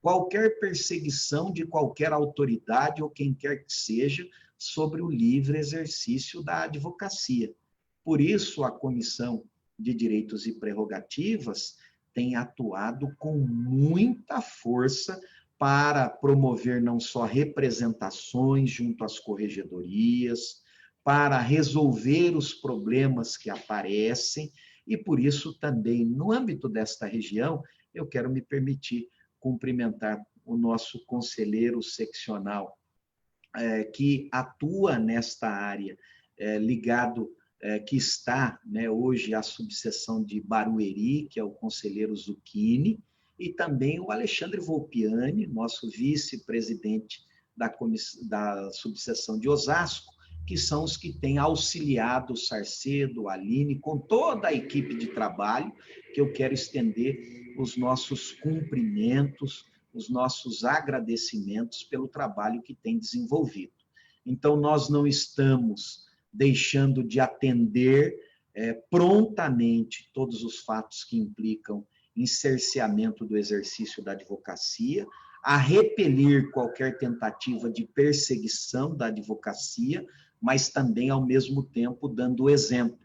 Speaker 6: qualquer perseguição de qualquer autoridade ou quem quer que seja sobre o livre exercício da advocacia. Por isso, a Comissão de Direitos e Prerrogativas tem atuado com muita força para promover não só representações junto às corregedorias, para resolver os problemas que aparecem, e por isso também, no âmbito desta região, eu quero me permitir cumprimentar o nosso conselheiro seccional, que atua nesta área, ligado, que está, né, hoje à subseção de Barueri, que é o conselheiro Zucchini, e também o Alexandre Volpiani, nosso vice-presidente da subseção de Osasco, que são os que têm auxiliado o Sarcedo, a Aline, com toda a equipe de trabalho, que eu quero estender os nossos cumprimentos, os nossos agradecimentos pelo trabalho que tem desenvolvido. Então, nós não estamos deixando de atender prontamente todos os fatos que implicam em cerceamento do exercício da advocacia, a repelir qualquer tentativa de perseguição da advocacia, mas também, ao mesmo tempo, dando o exemplo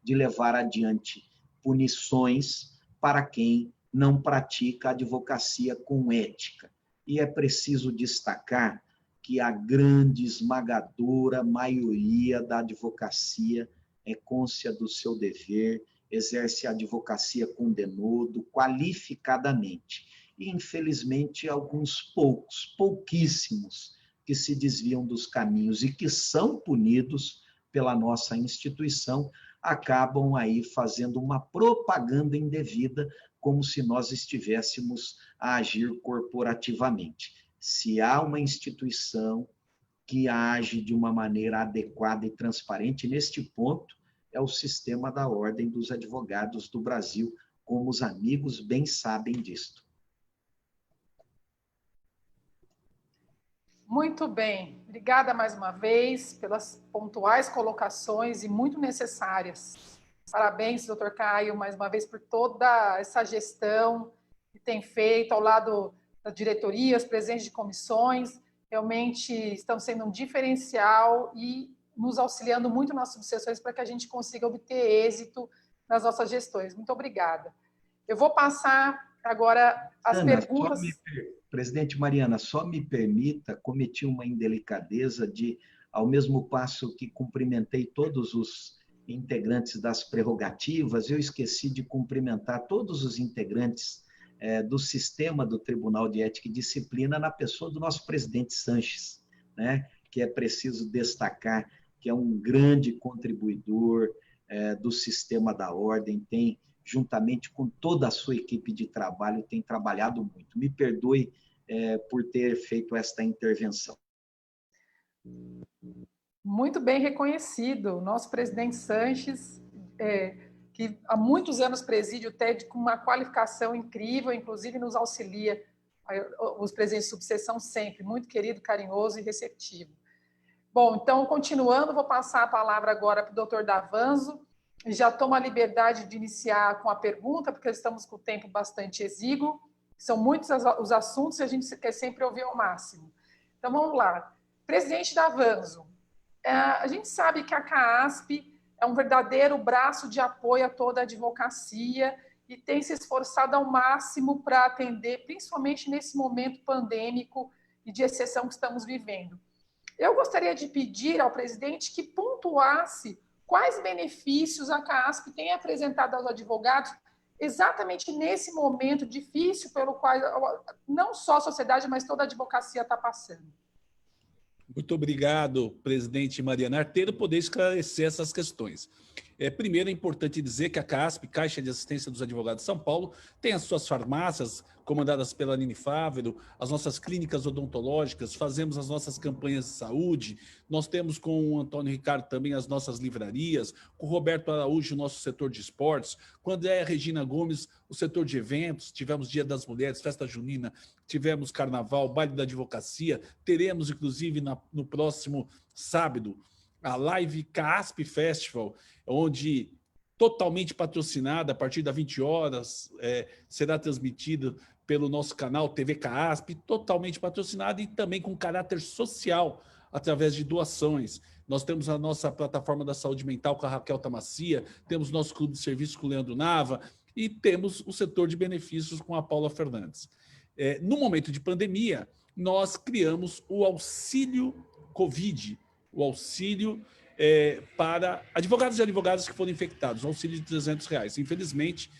Speaker 6: de levar adiante punições para quem não pratica a advocacia com ética. E é preciso destacar que a grande, esmagadora maioria da advocacia é cônscia do seu dever, exerce a advocacia com denodo, qualificadamente. E, infelizmente, alguns pouquíssimos, que se desviam dos caminhos e que são punidos pela nossa instituição, acabam aí fazendo uma propaganda indevida, como se nós estivéssemos a agir corporativamente. Se há uma instituição que age de uma maneira adequada e transparente, neste ponto, é o Sistema da Ordem dos Advogados do Brasil, como os amigos bem sabem disto.
Speaker 2: Muito bem, obrigada mais uma vez pelas pontuais colocações e muito necessárias. Parabéns, doutor Caio, mais uma vez por toda essa gestão que tem feito ao lado da diretoria, os presidentes de comissões, realmente estão sendo um diferencial e nos auxiliando muito nas subseções para que a gente consiga obter êxito nas nossas gestões. Muito obrigada. Eu vou passar agora as perguntas...
Speaker 6: Presidente Mariana, só me permita, cometi uma indelicadeza de, ao mesmo passo que cumprimentei todos os integrantes das prerrogativas, eu esqueci de cumprimentar todos os integrantes do sistema do Tribunal de Ética e Disciplina na pessoa do nosso presidente Sanches, né? Que é preciso destacar que é um grande contribuidor do sistema da ordem, tem, juntamente com toda a sua equipe de trabalho, tem trabalhado muito. Me perdoe por ter feito esta intervenção.
Speaker 2: Muito bem reconhecido. Nosso presidente Sanches, que há muitos anos preside o TED com uma qualificação incrível, inclusive nos auxilia, os presidentes de subseção sempre, muito querido, carinhoso e receptivo. Bom, então, continuando, vou passar a palavra agora para o doutor Davanzo, e já tomo a liberdade de iniciar com a pergunta, porque estamos com o tempo bastante exíguo, são muitos os assuntos e a gente quer sempre ouvir ao máximo. Então, vamos lá. Presidente Davanzo, a gente sabe que a CAASP é um verdadeiro braço de apoio a toda a advocacia e tem se esforçado ao máximo para atender, principalmente nesse momento pandêmico e de exceção que estamos vivendo. Eu gostaria de pedir ao presidente que pontuasse quais benefícios a CAASP tem apresentado aos advogados exatamente nesse momento difícil pelo qual não só a sociedade, mas toda a advocacia está passando.
Speaker 1: Muito obrigado, presidente Mariana Arteiro, poder esclarecer essas questões. Primeiro, é importante dizer que a CAASP, Caixa de Assistência dos Advogados de São Paulo, tem as suas farmácias, comandadas pela Aline Fávero, as nossas clínicas odontológicas, fazemos as nossas campanhas de saúde, nós temos com o Antônio Ricardo também as nossas livrarias, com o Roberto Araújo o nosso setor de esportes, com a Andréa Regina Gomes o setor de eventos, tivemos Dia das Mulheres, Festa Junina, tivemos Carnaval, Baile da Advocacia, teremos inclusive no próximo sábado a live CAASP Festival, onde totalmente patrocinada, a partir das 20 horas, será transmitido pelo nosso canal TV CAASP, totalmente patrocinada e também com caráter social, através de doações. Nós temos a nossa plataforma da saúde mental com a Raquel Tamacia, temos nosso clube de serviço com o Leandro Nava e temos o setor de benefícios com a Paula Fernandes. No momento de pandemia, nós criamos o auxílio Covid, o auxílio para advogados e advogadas que foram infectados, um auxílio de R$300. Infelizmente,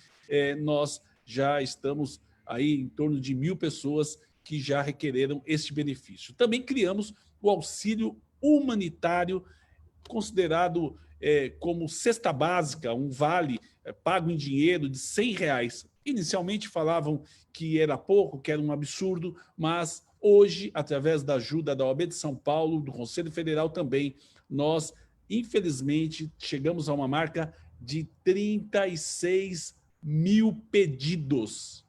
Speaker 1: nós já estamos aí em torno de 1.000 pessoas que já requereram este benefício. Também criamos o auxílio humanitário, considerado como cesta básica, um vale pago em dinheiro de R$100. Inicialmente falavam que era pouco, que era um absurdo, mas hoje, através da ajuda da OAB de São Paulo, do Conselho Federal também, nós, infelizmente, chegamos a uma marca de 36 mil pedidos.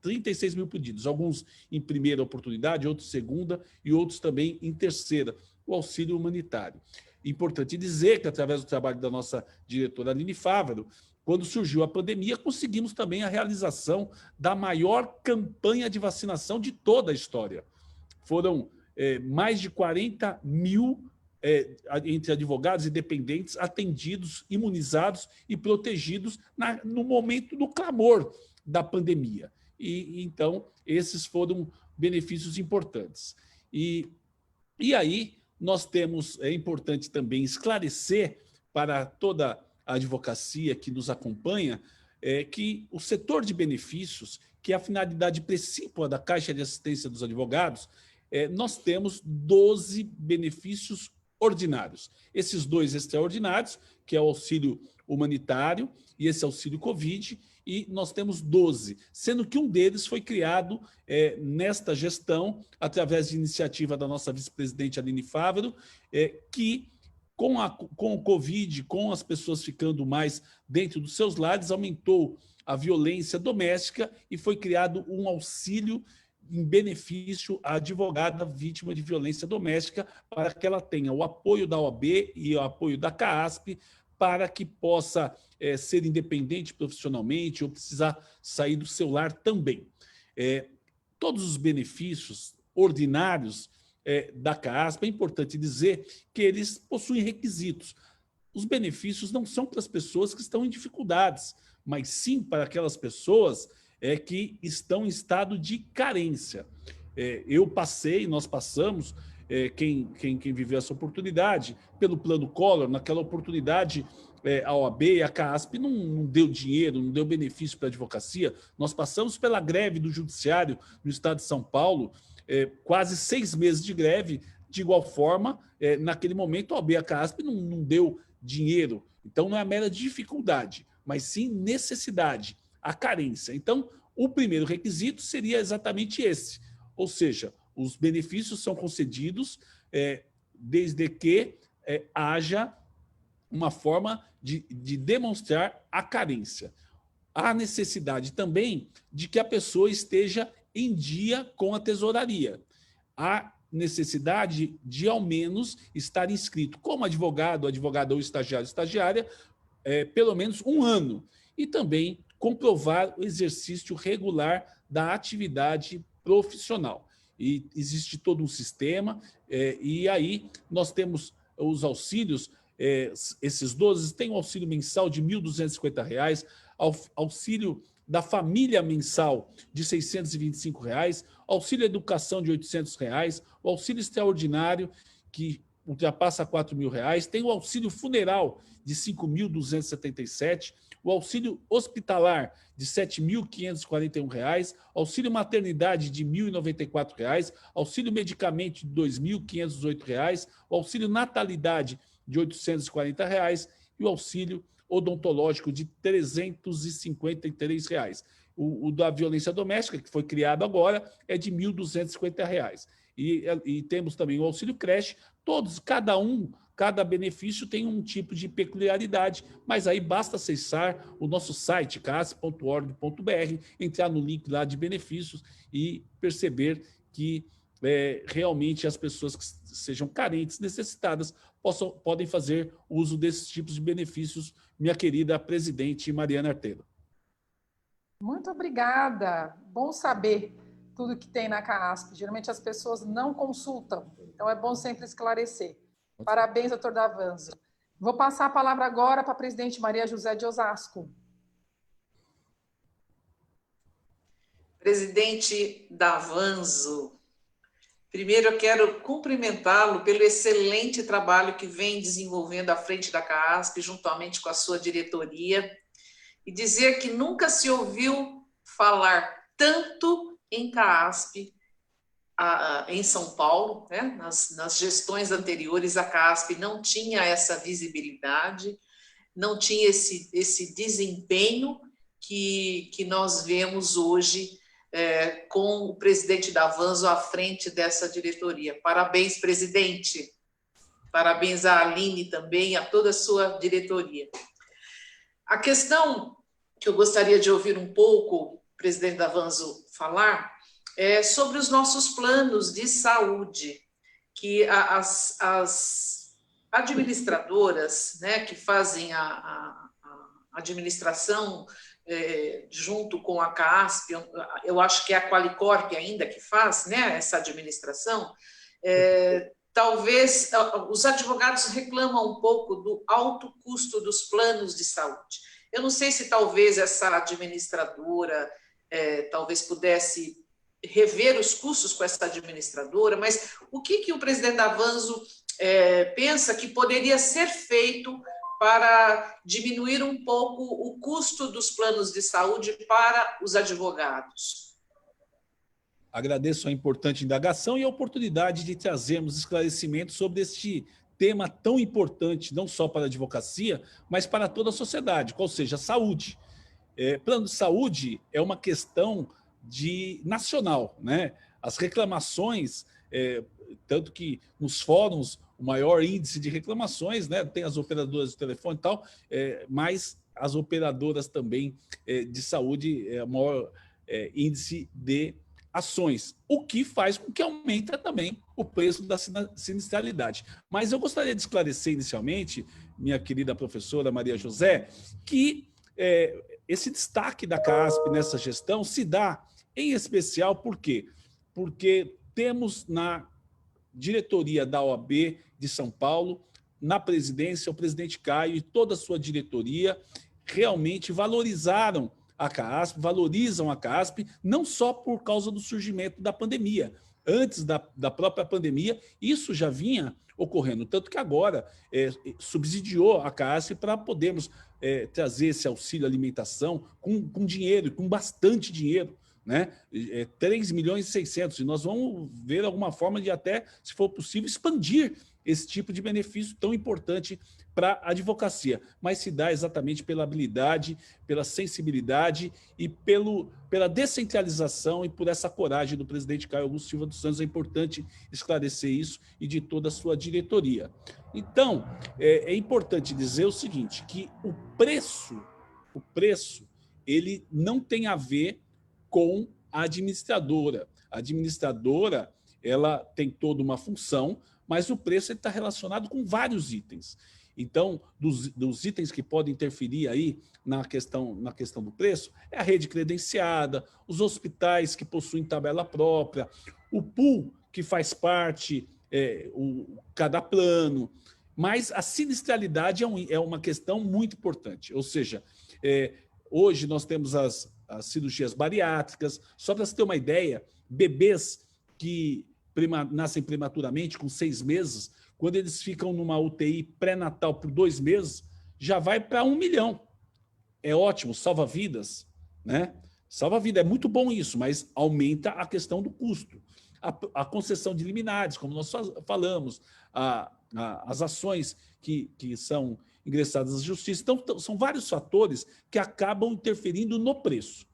Speaker 1: 36 mil pedidos, alguns em primeira oportunidade, outros segunda e outros também em terceira, o auxílio humanitário. Importante dizer que, através do trabalho da nossa diretora Aline Fávero, quando surgiu a pandemia, conseguimos também a realização da maior campanha de vacinação de toda a história. Foram mais de 40 mil entre advogados e dependentes atendidos, imunizados e protegidos no momento do clamor da pandemia. E então, esses foram benefícios importantes. E aí, nós temos, é importante também esclarecer para toda a advocacia que nos acompanha, que o setor de benefícios, que é a finalidade principal da Caixa de Assistência dos Advogados, nós temos 12 benefícios ordinários. Esses 2 extraordinários, que é o auxílio humanitário e esse auxílio Covid, e nós temos 12, sendo que um deles foi criado nesta gestão, através de iniciativa da nossa vice-presidente Aline Fávero, que com o Covid, com as pessoas ficando mais dentro dos seus lares, aumentou a violência doméstica e foi criado um auxílio em benefício à advogada vítima de violência doméstica, para que ela tenha o apoio da OAB e o apoio da CAASP, para que possa ser independente profissionalmente ou precisar sair do seu lar também. Todos os benefícios ordinários da CAASP, é importante dizer que eles possuem requisitos. Os benefícios não são para as pessoas que estão em dificuldades, mas sim para aquelas pessoas que estão em estado de carência. Nós passamos, quem viveu essa oportunidade, pelo Plano Collor, naquela oportunidade a OAB e a CASP não deu dinheiro, não deu benefício para a advocacia. Nós passamos pela greve do judiciário no estado de São Paulo, quase 6 meses de greve. De igual forma, naquele momento, a OAB e a CASP não deu dinheiro. Então, não é mera dificuldade, mas sim necessidade, a carência. Então, o primeiro requisito seria exatamente esse, ou seja, os benefícios são concedidos desde que haja uma forma de demonstrar a carência. Há necessidade também de que a pessoa esteja em dia com a tesouraria. Há necessidade de, ao menos, estar inscrito como advogado, advogada ou estagiário, estagiária, pelo menos 1 ano. E também comprovar o exercício regular da atividade profissional. E existe todo um sistema, e aí nós temos os auxílios, esses 12, tem o auxílio mensal de R$ 1.250, auxílio da família mensal de R$ 625, auxílio educação de R$ 800, o auxílio extraordinário, que ultrapassa R$ 4.000, tem o auxílio funeral de R$ 5.277, o auxílio hospitalar de R$ 7.541, auxílio maternidade de R$ 1.094, auxílio medicamento de R$ 2.508, o auxílio natalidade de R$ 840 e o auxílio odontológico de R$ 353. O da violência doméstica, que foi criado agora, é de R$ 1.250. E temos também o auxílio creche, todos, cada benefício tem um tipo de peculiaridade, mas aí basta acessar o nosso site, cas.org.br, entrar no link lá de benefícios e perceber que realmente as pessoas que sejam carentes, necessitadas, podem fazer uso desses tipos de benefícios, minha querida presidente Mariana Arteiro.
Speaker 2: Muito obrigada. Bom saber tudo que tem na CASP. Geralmente as pessoas não consultam, então é bom sempre esclarecer. Parabéns, doutor Davanzo. Vou passar a palavra agora para a presidente Maria José de Osasco.
Speaker 4: Presidente Davanzo, primeiro eu quero cumprimentá-lo pelo excelente trabalho que vem desenvolvendo à frente da CASP, juntamente com a sua diretoria, e dizer que nunca se ouviu falar tanto em CASP em São Paulo, né? Nas gestões anteriores, a CASP não tinha essa visibilidade, não tinha esse desempenho que nós vemos hoje com o presidente Davanzo à frente dessa diretoria. Parabéns, presidente. Parabéns à Aline também, a toda a sua diretoria. A questão que eu gostaria de ouvir um pouco, presidente Davanzo, falar é sobre os nossos planos de saúde, que as administradoras, né, que fazem a administração junto com a CASP, eu acho que é a Qualicorp ainda que faz, né, essa administração, talvez os advogados reclamam um pouco do alto custo dos planos de saúde. Eu não sei se talvez essa administradora talvez pudesse rever os custos com essa administradora, mas o que o presidente Davanzo pensa que poderia ser feito para diminuir um pouco o custo dos planos de saúde para os advogados?
Speaker 1: Agradeço a importante indagação e a oportunidade de trazermos esclarecimentos sobre este tema tão importante, não só para a advocacia, mas para toda a sociedade, qual seja a saúde. Plano de saúde é uma questão nacional, né? As reclamações, tanto que nos fóruns, o maior índice de reclamações, né? Tem as operadoras de telefone e tal, mas as operadoras também de saúde é o maior índice de ações, o que faz com que aumente também o preço da sinistralidade. Mas eu gostaria de esclarecer inicialmente, minha querida professora Maria José, que esse destaque da CASP nessa gestão se dá em especial por quê? Porque temos na diretoria da OAB de São Paulo, na presidência, o presidente Caio e toda a sua diretoria realmente valorizam a CASP, não só por causa do surgimento da pandemia, antes da própria pandemia, isso já vinha ocorrendo, tanto que agora subsidiou a CASP para podermos trazer esse auxílio alimentação com dinheiro, com bastante dinheiro, né? 3 milhões e 600, e nós vamos ver alguma forma de até, se for possível, expandir esse tipo de benefício tão importante para a advocacia, mas se dá exatamente pela habilidade, pela sensibilidade e pela descentralização e por essa coragem do presidente Caio Augusto Silva dos Santos. É importante esclarecer isso e de toda a sua diretoria. Então, é importante dizer o seguinte, que o preço, ele não tem a ver com a administradora. A administradora, ela tem toda uma função, mas o preço está relacionado com vários itens. Então, dos itens que podem interferir aí na questão do preço, é a rede credenciada, os hospitais que possuem tabela própria, o pool que faz parte, cada plano, mas a sinistralidade é uma questão muito importante. Ou seja, hoje nós temos as cirurgias bariátricas. Só para você ter uma ideia, bebês que nascem prematuramente, com 6 meses, quando eles ficam numa UTI pré-natal por 2 meses, já vai para 1 milhão. É ótimo, salva vidas, né? Salva vida, é muito bom isso, mas aumenta a questão do custo. A concessão de liminares, como nós falamos, as ações que são ingressadas à justiça. Então, são vários fatores que acabam interferindo no preço.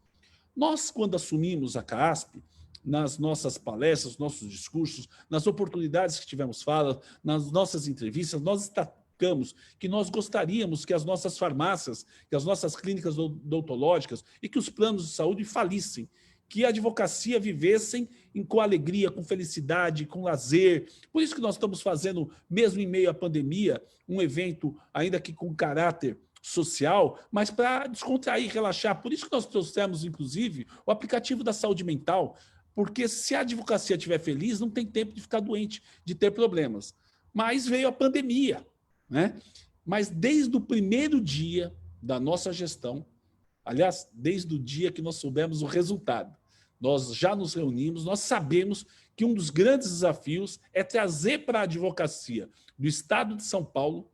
Speaker 1: Nós, quando assumimos a CASP, nas nossas palestras, nossos discursos, nas oportunidades que tivemos fala, nas nossas entrevistas, nós destacamos que nós gostaríamos que as nossas farmácias, que as nossas clínicas odontológicas e que os planos de saúde falissem, que a advocacia vivessem com alegria, com felicidade, com lazer. Por isso que nós estamos fazendo, mesmo em meio à pandemia, um evento, ainda que com caráter social, mas para descontrair, relaxar. Por isso que nós trouxemos, inclusive, o aplicativo da saúde mental, porque se a advocacia estiver feliz, não tem tempo de ficar doente, de ter problemas. Mas veio a pandemia, né? Mas desde o primeiro dia da nossa gestão, aliás, desde o dia que nós soubemos o resultado, nós já nos reunimos, nós sabemos que um dos grandes desafios é trazer para a advocacia do Estado de São Paulo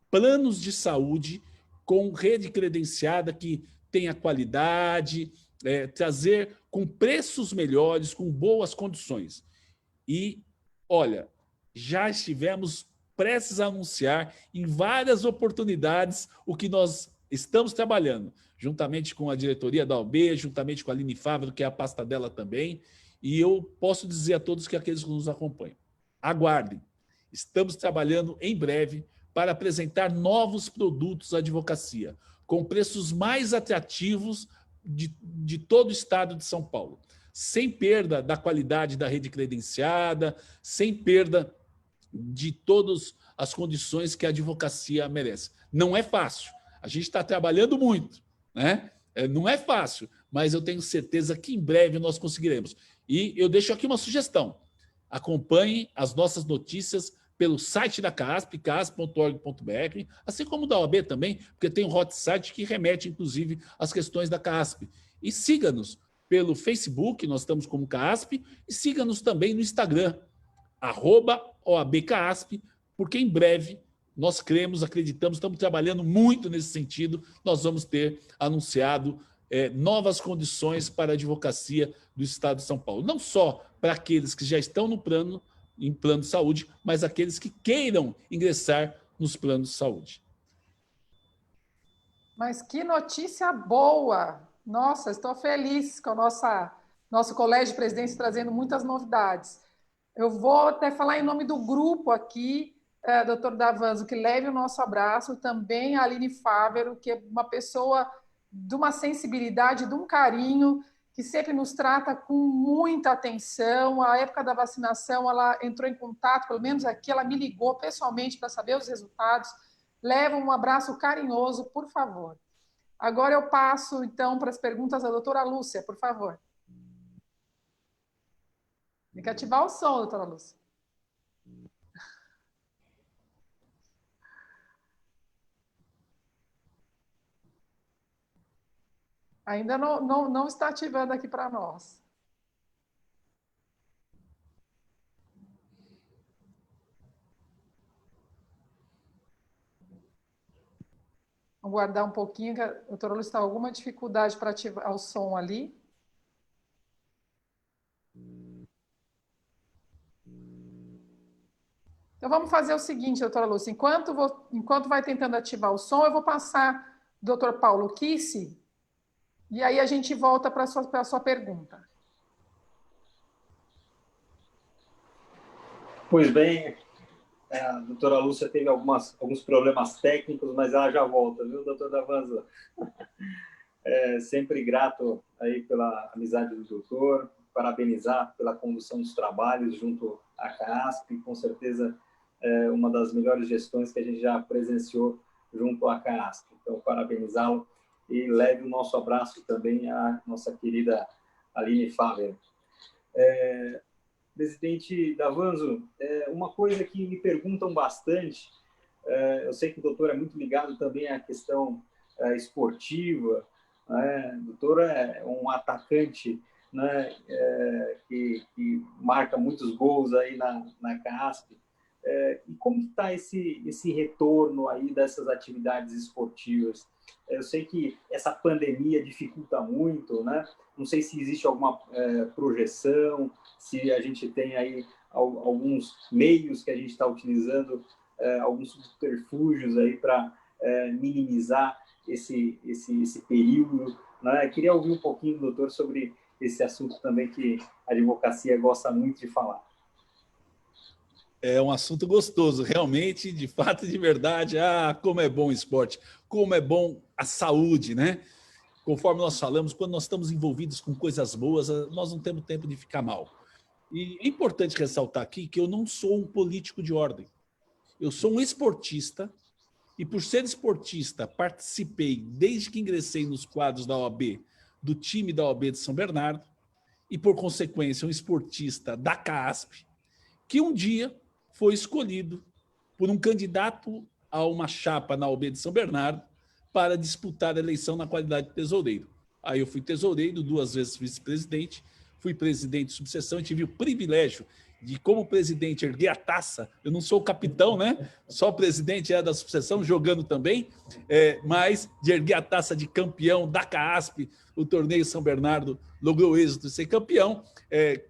Speaker 1: planos de saúde com rede credenciada que tenha qualidade, trazer com preços melhores, com boas condições. E, olha, já estivemos prestes a anunciar em várias oportunidades o que nós estamos trabalhando, juntamente com a diretoria da OAB, juntamente com a Aline Fávero, que é a pasta dela também, e eu posso dizer a todos que aqueles que nos acompanham, aguardem, estamos trabalhando em breve para apresentar novos produtos à advocacia, com preços mais atrativos de todo o estado de São Paulo, sem perda da qualidade da rede credenciada, sem perda de todas as condições que a advocacia merece. Não é fácil, a gente está trabalhando muito, né? Não é fácil, mas eu tenho certeza que em breve nós conseguiremos. E eu deixo aqui uma sugestão, acompanhem as nossas notícias pelo site da CASP, casp.org.br, assim como da OAB também, porque tem um hot site que remete, inclusive, às questões da CASP. E siga-nos pelo Facebook, nós estamos como CASP, e siga-nos também no Instagram, @OABCASP, porque em breve nós cremos, acreditamos, estamos trabalhando muito nesse sentido, nós vamos ter anunciado novas condições para a advocacia do Estado de São Paulo. Não só para aqueles que já estão em plano de saúde, mas aqueles que queiram ingressar nos planos de saúde.
Speaker 2: Mas que notícia boa! Nossa, estou feliz com o nosso Colégio de Presidentes trazendo muitas novidades. Eu vou até falar em nome do grupo aqui, doutor Davanzo, que leve o nosso abraço, também a Aline Fávero, que é uma pessoa de uma sensibilidade, de um carinho, que sempre nos trata com muita atenção. A época da vacinação, ela entrou em contato, pelo menos aqui, ela me ligou pessoalmente para saber os resultados. Leva um abraço carinhoso, por favor. Agora eu passo, então, para as perguntas da doutora Lúcia, por favor. Tem que ativar o som, doutora Lúcia. Ainda não está ativando aqui para nós. Vamos guardar um pouquinho, que a doutora Lúcia está com alguma dificuldade para ativar o som ali. Então, vamos fazer o seguinte, doutora Lúcia, enquanto vai tentando ativar o som, eu vou passar o doutor Paulo Kissi, e aí a gente volta para a sua pergunta.
Speaker 5: Pois bem, a doutora Lúcia teve alguns problemas técnicos, mas ela já volta, viu, doutor Davanzo? Sempre grato aí pela amizade do doutor, parabenizar pela condução dos trabalhos junto à CAASP, com certeza uma das melhores gestões que a gente já presenciou junto à CAASP. Então, parabenizá-lo e leve o nosso abraço também à nossa querida Aline Faber. Presidente Davanzo, uma coisa que me perguntam bastante, eu sei que o doutor é muito ligado também à questão esportiva, né? O doutor é um atacante, né, que marca muitos gols aí na CAASP. E como está esse retorno aí dessas atividades esportivas? Eu sei que essa pandemia dificulta muito, né? Não sei se existe alguma projeção, se a gente tem aí alguns meios que a gente está utilizando, alguns subterfúgios aí para minimizar esse período, né? Queria ouvir um pouquinho, doutor, sobre esse assunto também que a advocacia gosta muito de falar.
Speaker 1: É um assunto gostoso, realmente, de fato e de verdade. Como é bom o esporte, como é bom a saúde, né? Conforme nós falamos, quando nós estamos envolvidos com coisas boas, nós não temos tempo de ficar mal. E é importante ressaltar aqui que eu não sou um político de ordem. Eu sou um esportista e, por ser esportista, participei, desde que ingressei nos quadros da OAB, do time da OAB de São Bernardo e, por consequência, um esportista da CAASP, que um dia foi escolhido por um candidato a uma chapa na OAB de São Bernardo para disputar a eleição na qualidade de tesoureiro. Aí eu fui tesoureiro, 2 vezes vice-presidente, fui presidente de subseção e tive o privilégio de, como presidente, erguer a taça. Eu não sou o capitão, né? Só o presidente da subseção, jogando também, mas de erguer a taça de campeão da CAASP, o torneio São Bernardo logrou êxito de ser campeão,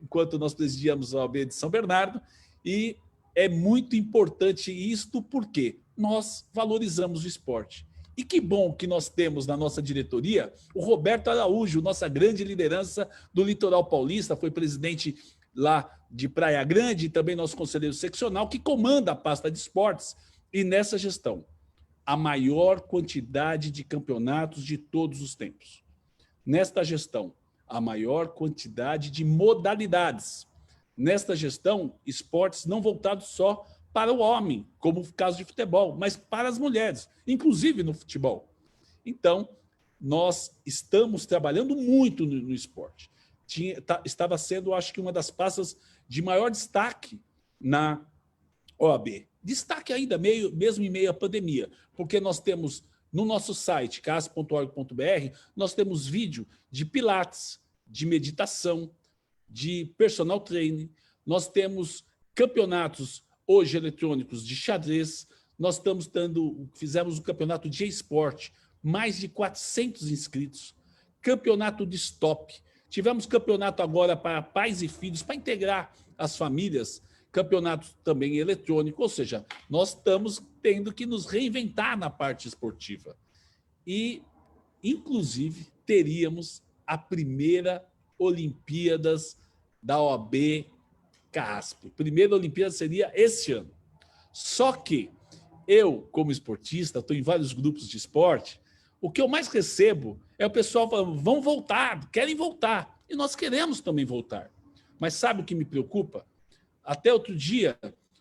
Speaker 1: enquanto nós presidíamos a OAB de São Bernardo. E é muito importante isto porque nós valorizamos o esporte. E que bom que nós temos na nossa diretoria o Roberto Araújo, nossa grande liderança do Litoral Paulista, foi presidente lá de Praia Grande, e também nosso conselheiro seccional, que comanda a pasta de esportes. E nessa gestão, a maior quantidade de campeonatos de todos os tempos. Nesta gestão, a maior quantidade de modalidades. Nesta gestão, esportes não voltados só para o homem, como o caso de futebol, mas para as mulheres, inclusive no futebol. Então, nós estamos trabalhando muito no esporte. Estava sendo, acho que, uma das pastas de maior destaque na OAB. Destaque ainda mesmo em meio à pandemia, porque nós temos no nosso site, cas.org.br, nós temos vídeo de pilates, de meditação, de personal training, nós temos campeonatos hoje eletrônicos de xadrez, nós fizemos um campeonato de esporte, mais de 400 inscritos, campeonato de stop, tivemos campeonato agora para pais e filhos, para integrar as famílias, campeonato também eletrônico, ou seja, nós estamos tendo que nos reinventar na parte esportiva. E, inclusive, teríamos a primeira Olimpíadas da OAB CAASP. Primeira Olimpíada seria esse ano. Só que eu, como esportista, estou em vários grupos de esporte, o que eu mais recebo é o pessoal falando, vão voltar, querem voltar. E nós queremos também voltar. Mas sabe o que me preocupa? Até outro dia,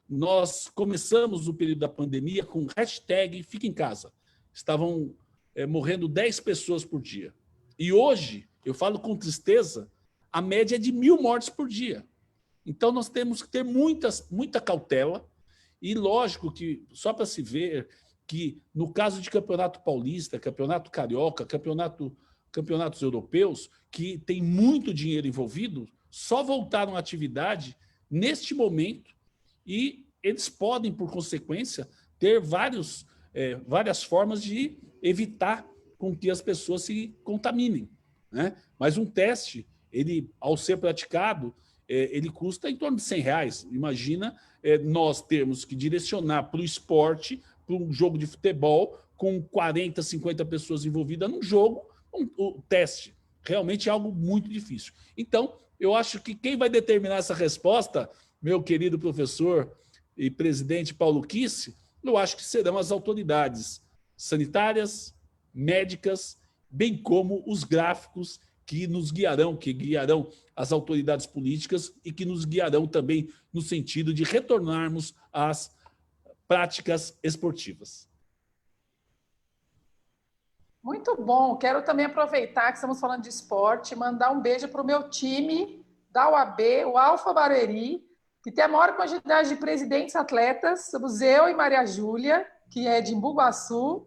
Speaker 1: nós começamos o período da pandemia com hashtag Fica em Casa. Estavam morrendo 10 pessoas por dia. E hoje, eu falo com tristeza, a média é de 1.000 mortes por dia. Então, nós temos que ter muita cautela. E lógico que, só para se ver, que no caso de Campeonato Paulista, Campeonato Carioca, campeonatos europeus, que tem muito dinheiro envolvido, só voltaram à atividade neste momento e eles podem, por consequência, ter várias formas de evitar com que as pessoas se contaminem, né? Mas um teste, ele, ao ser praticado, ele custa em torno de R$100. Imagina nós termos que direcionar para o esporte, para um jogo de futebol, com 40, 50 pessoas envolvidas num jogo, o teste. Realmente é algo muito difícil. Então, eu acho que quem vai determinar essa resposta, meu querido professor e presidente Paulo Kisse, eu acho que serão as autoridades sanitárias, médicas, bem como os gráficos que nos guiarão, que guiarão as autoridades políticas e que nos guiarão também no sentido de retornarmos às práticas esportivas.
Speaker 2: Muito bom. Quero também aproveitar que estamos falando de esporte, mandar um beijo para o meu time da UAB, o Alfa Barueri, que tem a maior quantidade de presidentes atletas, somos eu e Maria Júlia, que é de Embu-Guaçu,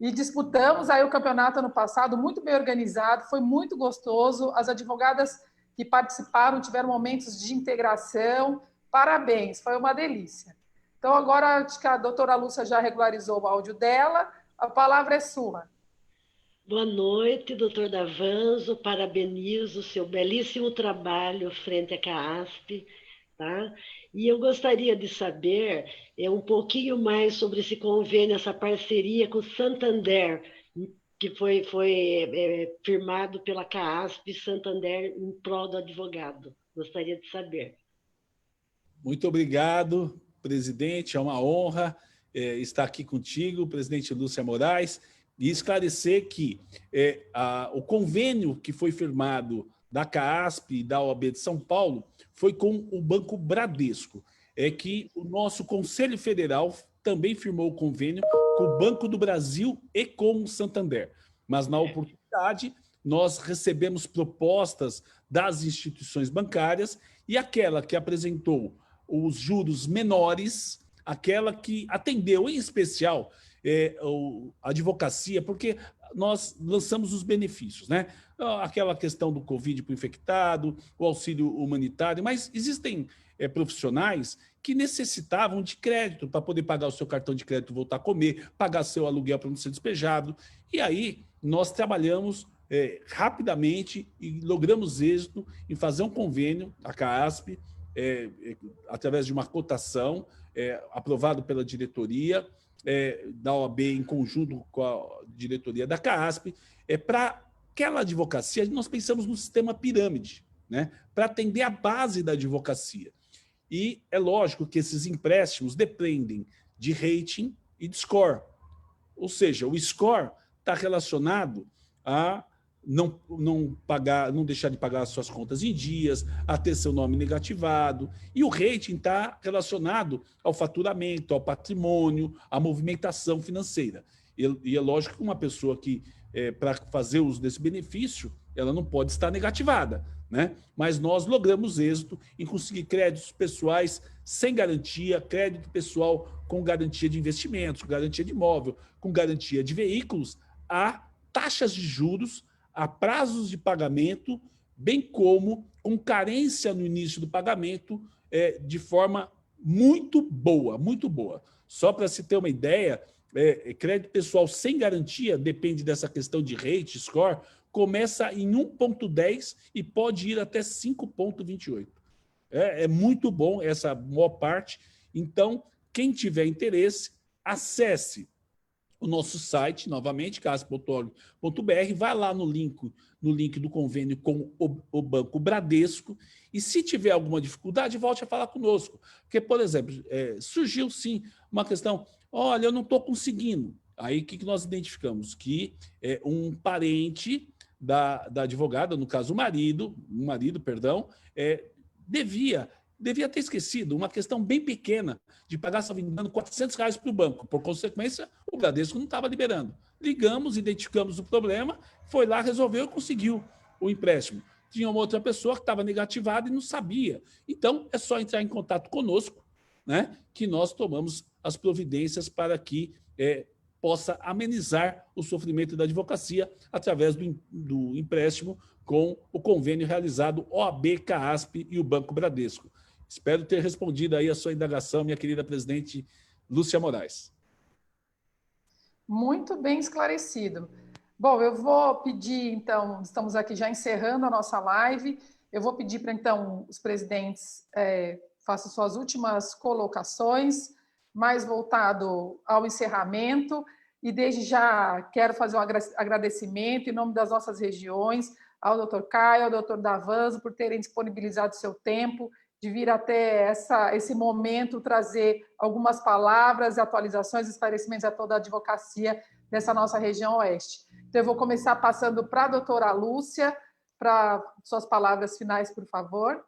Speaker 2: e disputamos aí o campeonato ano passado, muito bem organizado, foi muito gostoso, as advogadas que participaram tiveram momentos de integração, parabéns, foi uma delícia. Então agora acho que a doutora Lúcia já regularizou o áudio dela, a palavra é sua.
Speaker 3: Boa noite, doutor Davanzo, parabenizo o seu belíssimo trabalho frente à CAASP, tá? E eu gostaria de saber um pouquinho mais sobre esse convênio, essa parceria com o Santander, que foi firmado pela CAASP Santander em prol do advogado. Gostaria de saber.
Speaker 1: Muito obrigado, presidente, é uma honra estar aqui contigo, presidente Lúcia Moraes, e esclarecer que o convênio que foi firmado da CAASP e da OAB de São Paulo foi com o Banco Bradesco. É que o nosso Conselho Federal também firmou o convênio com o Banco do Brasil e com o Santander. Mas, na oportunidade, nós recebemos propostas das instituições bancárias e aquela que apresentou os juros menores, aquela que atendeu, em especial, a advocacia, porque nós lançamos os benefícios, né? Aquela questão do Covid para o infectado, o auxílio humanitário, mas existem profissionais que necessitavam de crédito para poder pagar o seu cartão de crédito, voltar a comer, pagar seu aluguel para não ser despejado. E aí nós trabalhamos rapidamente e logramos êxito em fazer um convênio, a CAASP, através de uma cotação aprovado pela diretoria, da OAB em conjunto com a diretoria da CAASP, para aquela advocacia, nós pensamos no sistema pirâmide, né, para atender a base da advocacia. E é lógico que esses empréstimos dependem de rating e de score. Ou seja, o score está relacionado a não deixar de pagar as suas contas em dias, a ter seu nome negativado. E o rating está relacionado ao faturamento, ao patrimônio, à movimentação financeira. E é lógico que uma pessoa que, para fazer uso desse benefício, ela não pode estar negativada, né? Mas nós logramos êxito em conseguir créditos pessoais sem garantia, crédito pessoal com garantia de investimentos, com garantia de imóvel, com garantia de veículos, a taxas de juros, a prazos de pagamento, bem como com carência no início do pagamento, de forma muito boa, muito boa. Só para se ter uma ideia, crédito pessoal sem garantia, depende dessa questão de rate, score, começa em 1,10 e pode ir até 5,28. É muito bom essa maior parte. Então, quem tiver interesse, acesse o nosso site, novamente, casp.org.br, vai lá no link do convênio com o Banco Bradesco, e se tiver alguma dificuldade, volte a falar conosco. Porque, por exemplo, surgiu sim uma questão, olha, eu não estou conseguindo. Aí o que nós identificamos? Que um parente da advogada, no caso o marido, devia ter esquecido uma questão bem pequena de pagar, se não me engano, R$400 para o banco. Por consequência, o Bradesco não estava liberando. Ligamos, identificamos o problema, foi lá, resolveu e conseguiu o empréstimo. Tinha uma outra pessoa que estava negativada e não sabia. Então, é só entrar em contato conosco, né, que nós tomamos as providências para que possa amenizar o sofrimento da advocacia através do empréstimo com o convênio realizado OAB, CAASP e o Banco Bradesco. Espero ter respondido aí a sua indagação, minha querida presidente Lúcia Moraes.
Speaker 2: Muito bem esclarecido. Bom, eu vou pedir, então, estamos aqui já encerrando a nossa live, eu vou pedir para, então, os presidentes façam suas últimas colocações, mais voltado ao encerramento, e desde já quero fazer um agradecimento em nome das nossas regiões, ao doutor Caio, ao doutor Davanzo, por terem disponibilizado seu tempo, de vir até esse momento trazer algumas palavras, atualizações, esclarecimentos a toda a advocacia dessa nossa região oeste. Então, eu vou começar passando para a doutora Lúcia, para suas palavras finais, por favor.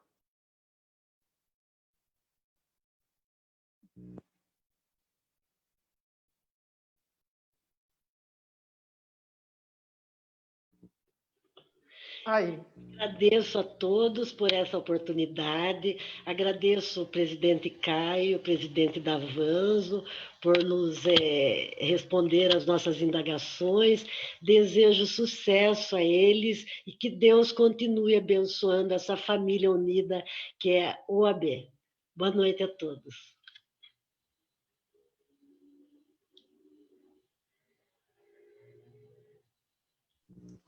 Speaker 2: Aí.
Speaker 3: Agradeço a todos por essa oportunidade, agradeço o presidente Caio, o presidente Davanzo, por nos responder às nossas indagações, desejo sucesso a eles e que Deus continue abençoando essa família unida que é a OAB. Boa noite a todos.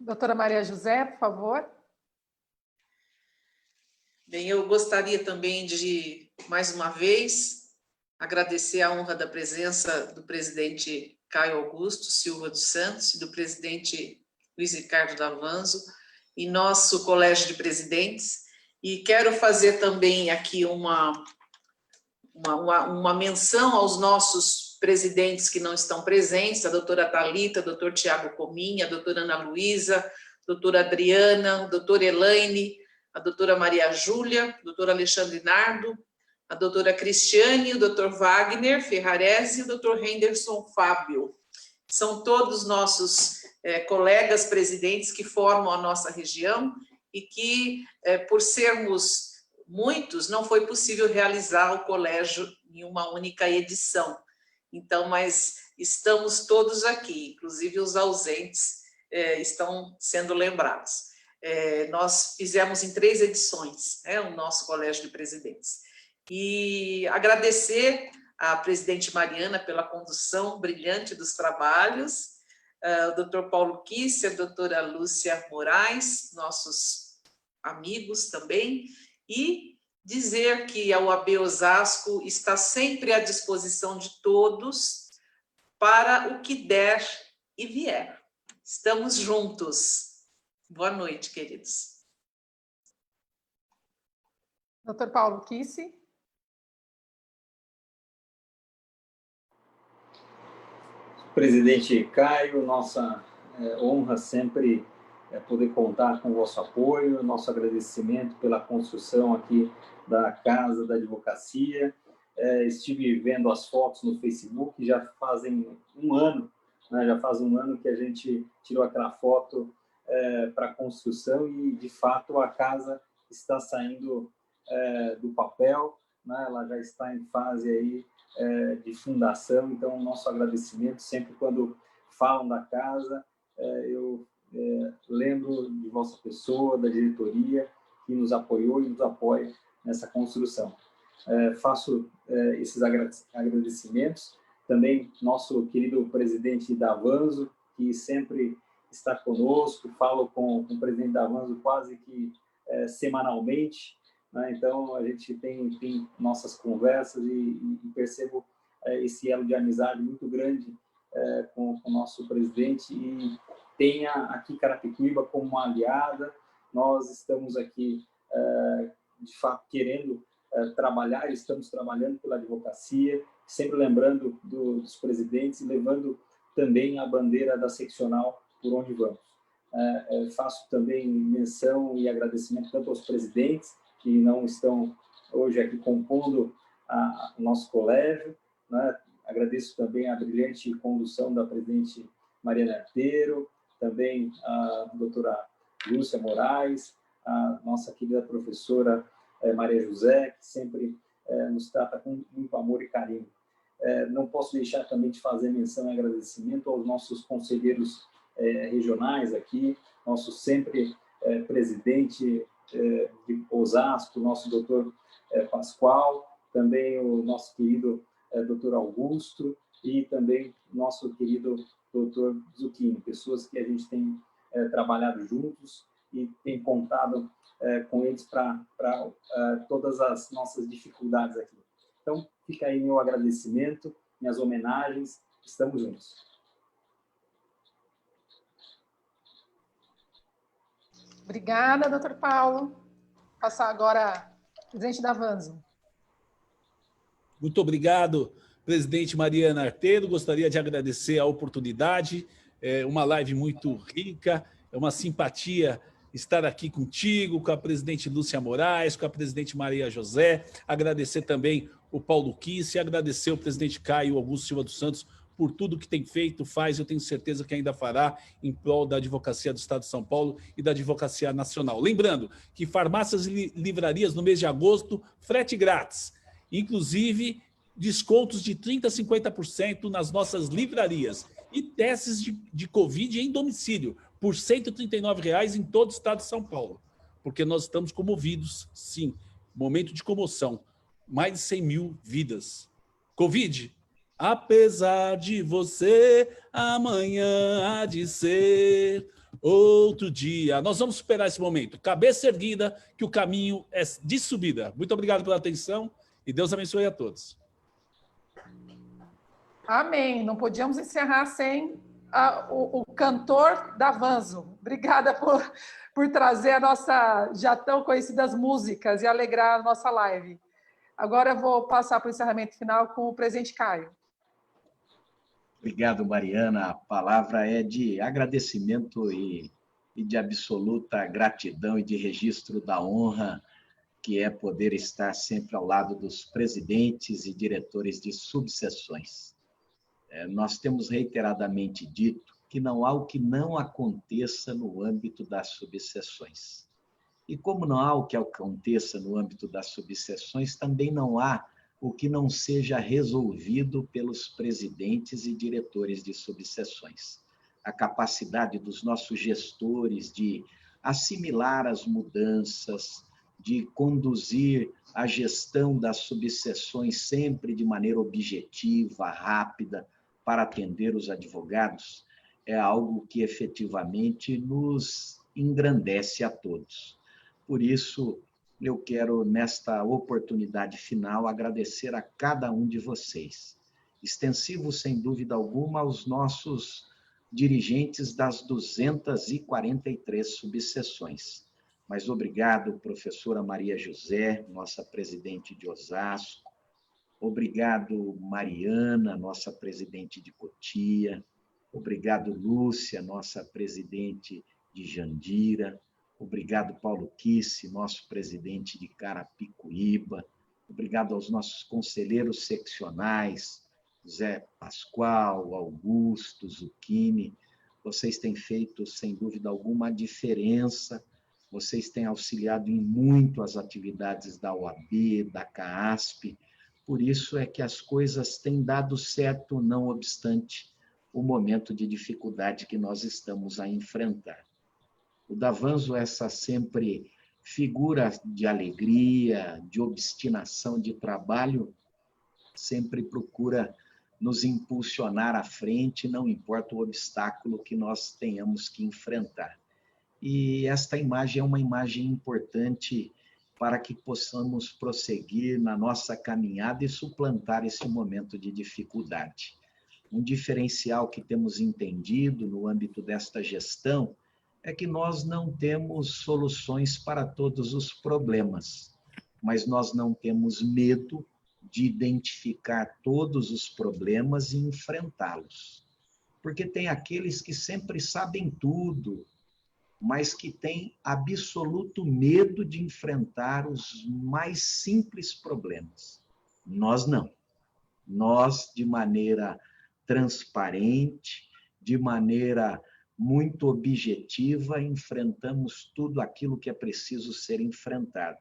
Speaker 2: Doutora Maria José, por favor.
Speaker 4: Bem, eu gostaria também de, mais uma vez, agradecer a honra da presença do presidente Caio Augusto Silva dos Santos e do presidente Luiz Ricardo Davanzo e nosso colégio de presidentes. E quero fazer também aqui uma menção aos nossos presidentes que não estão presentes, a doutora Thalita, o doutor Tiago Cominha, a doutora Ana Luísa, a doutora Adriana, a doutora Elaine, a doutora Maria Júlia, o doutor Alexandre Nardo, a doutora Cristiane, o doutor Wagner Ferrarese e o doutor Henderson Fábio. São todos nossos colegas presidentes que formam a nossa região e que, por sermos muitos, não foi possível realizar o colégio em uma única edição. Então, mas estamos todos aqui, inclusive os ausentes estão sendo lembrados. Nós fizemos em 3 edições, o nosso colégio de presidentes. E agradecer à presidente Mariana pela condução brilhante dos trabalhos, o doutor Paulo Kissi, a doutora Lúcia Moraes, nossos amigos também, e dizer que a OAB Osasco está sempre à disposição de todos para o que der e vier. Estamos juntos. Boa noite, queridos.
Speaker 2: Doutor Paulo Kissi.
Speaker 5: Presidente Caio, nossa honra sempre poder contar com o vosso apoio, nosso agradecimento pela construção aqui da Casa da Advocacia. Estive vendo as fotos no Facebook, já fazem um ano, né, já faz um ano que a gente tirou aquela foto para a construção e, de fato, a casa está saindo do papel, né, ela já está em fase aí de fundação, então nosso agradecimento sempre quando falam da casa, eu lembro de vossa pessoa, da diretoria que nos apoiou e nos apoia nessa construção. Faço esses agradecimentos também nosso querido presidente Davanzo, que sempre está conosco, falo com o presidente Davanzo quase que semanalmente, né? Então a gente tem nossas conversas e percebo esse elo de amizade muito grande com o nosso presidente e tenha aqui Carapicuíba como uma aliada. Nós estamos aqui de fato querendo trabalhar, estamos trabalhando pela advocacia, sempre lembrando dos presidentes e levando também a bandeira da seccional por onde vamos. Faço também menção e agradecimento tanto aos presidentes que não estão hoje aqui compondo o nosso colégio, né? Agradeço também a brilhante condução da presidente Mariana Arteiro, também a doutora Lúcia Moraes, a nossa querida professora Maria José, que sempre nos trata com muito amor e carinho. Não posso deixar também de fazer menção e agradecimento aos nossos conselheiros regionais aqui, nosso sempre presidente de Osasco, nosso doutor Pascoal, também o nosso querido doutor Augusto, e também nosso querido doutor Zucchini, pessoas que a gente tem trabalhado juntos e tem contado com eles para todas as nossas dificuldades aqui. Então, fica aí meu agradecimento, minhas homenagens, estamos juntos.
Speaker 2: Obrigada, doutor Paulo. Passar agora ao presidente da Avanzo.
Speaker 1: Muito obrigado, presidente Mariana Arteiro. Gostaria de agradecer a oportunidade. É uma live muito rica, é uma simpatia estar aqui contigo, com a presidente Lúcia Moraes, com a presidente Maria José. Agradecer também o Paulo Kisse, agradecer o presidente Caio Augusto Silva dos Santos por tudo que tem feito, faz, eu tenho certeza que ainda fará em prol da advocacia do Estado de São Paulo e da advocacia nacional. Lembrando que farmácias e livrarias no mês de agosto, frete grátis, inclusive descontos de 30% a 50% nas nossas livrarias e testes de Covid em domicílio, por R$ 139,00 em todo o Estado de São Paulo, porque nós estamos comovidos, sim, momento de comoção, mais de 100 mil vidas. Covid, apesar de você, amanhã há de ser outro dia. Nós vamos superar esse momento, cabeça erguida, que o caminho é de subida. Muito obrigado pela atenção e Deus abençoe a todos.
Speaker 2: Amém. Não podíamos encerrar sem o cantor da Avanzo. Obrigada por trazer a nossa já tão conhecidas músicas e alegrar a nossa live. Agora eu vou passar para o encerramento final com o presidente Caio.
Speaker 6: Obrigado, Mariana. A palavra é de agradecimento e de absoluta gratidão e de registro da honra que é poder estar sempre ao lado dos presidentes e diretores de subseções. Nós temos reiteradamente dito que não há o que não aconteça no âmbito das subseções. E como não há o que aconteça no âmbito das subseções, também não há o que não seja resolvido pelos presidentes e diretores de subseções. A capacidade dos nossos gestores de assimilar as mudanças, de conduzir a gestão das subseções sempre de maneira objetiva, rápida, para atender os advogados, é algo que efetivamente nos engrandece a todos. Por isso, eu quero, nesta oportunidade final, agradecer a cada um de vocês. Extensivo, sem dúvida alguma, aos nossos dirigentes das 243 subseções. Mas obrigado, professora Maria José, nossa presidente de Osasco. Obrigado, Mariana, nossa presidente de Cotia. Obrigado, Lúcia, nossa presidente de Jandira. Obrigado, Paulo Kisse, nosso presidente de Carapicuíba. Obrigado aos nossos conselheiros seccionais, Zé Pascoal, Augusto, Zucchini. Vocês têm feito, sem dúvida alguma, a diferença. Vocês têm auxiliado em muito as atividades da OAB, da CAASP. Por isso é que as coisas têm dado certo, não obstante o momento de dificuldade que nós estamos a enfrentar. O Davanzo, essa sempre figura de alegria, de obstinação, de trabalho, sempre procura nos impulsionar à frente, não importa o obstáculo que nós tenhamos que enfrentar. E esta imagem é uma imagem importante para que possamos prosseguir na nossa caminhada e suplantar esse momento de dificuldade. Um diferencial que temos entendido no âmbito desta gestão é que nós não temos soluções para todos os problemas, mas nós não temos medo de identificar todos os problemas e enfrentá-los. Porque tem aqueles que sempre sabem tudo, mas que têm absoluto medo de enfrentar os mais simples problemas. Nós não. Nós, de maneira transparente, de maneira muito objetiva, enfrentamos tudo aquilo que é preciso ser enfrentado.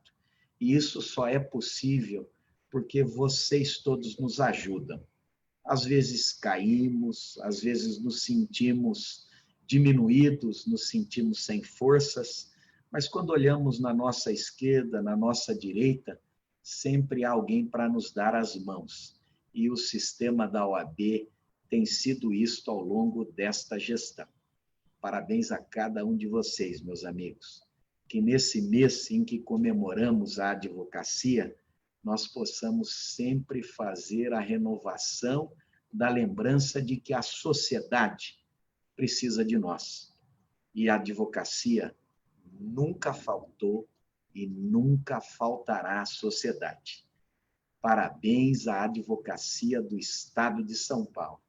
Speaker 6: E isso só é possível porque vocês todos nos ajudam. Às vezes caímos, às vezes nos sentimos diminuídos, nos sentimos sem forças, mas quando olhamos na nossa esquerda, na nossa direita, sempre há alguém para nos dar as mãos. e o sistema da OAB tem sido isto ao longo desta gestão. Parabéns a cada um de vocês, meus amigos. Que nesse mês em que comemoramos a advocacia, nós possamos sempre fazer a renovação da lembrança de que a sociedade precisa de nós. E a advocacia nunca faltou e nunca faltará à sociedade. Parabéns à advocacia do Estado de São Paulo.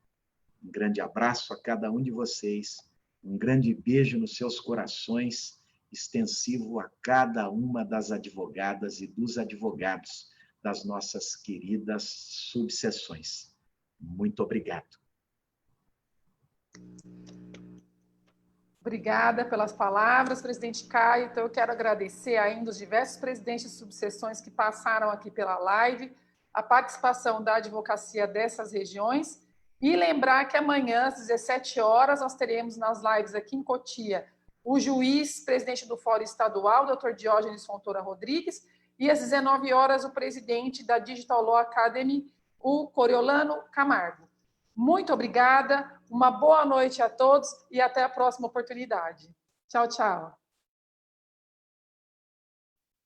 Speaker 6: Um grande abraço a cada um de vocês, um grande beijo nos seus corações, extensivo a cada uma das advogadas e dos advogados das nossas queridas subseções. Muito obrigado.
Speaker 2: Obrigada pelas palavras, presidente Caio. Então, eu quero agradecer ainda os diversos presidentes de subseções que passaram aqui pela live, a participação da advocacia dessas regiões, e lembrar que amanhã, às 17 horas, nós teremos nas lives aqui em Cotia o juiz, presidente do Fórum Estadual, Dr. Diógenes Fontoura Rodrigues, e às 19 horas o presidente da Digital Law Academy, o Coriolano Camargo. Muito obrigada, uma boa noite a todos e até a próxima oportunidade. Tchau, tchau.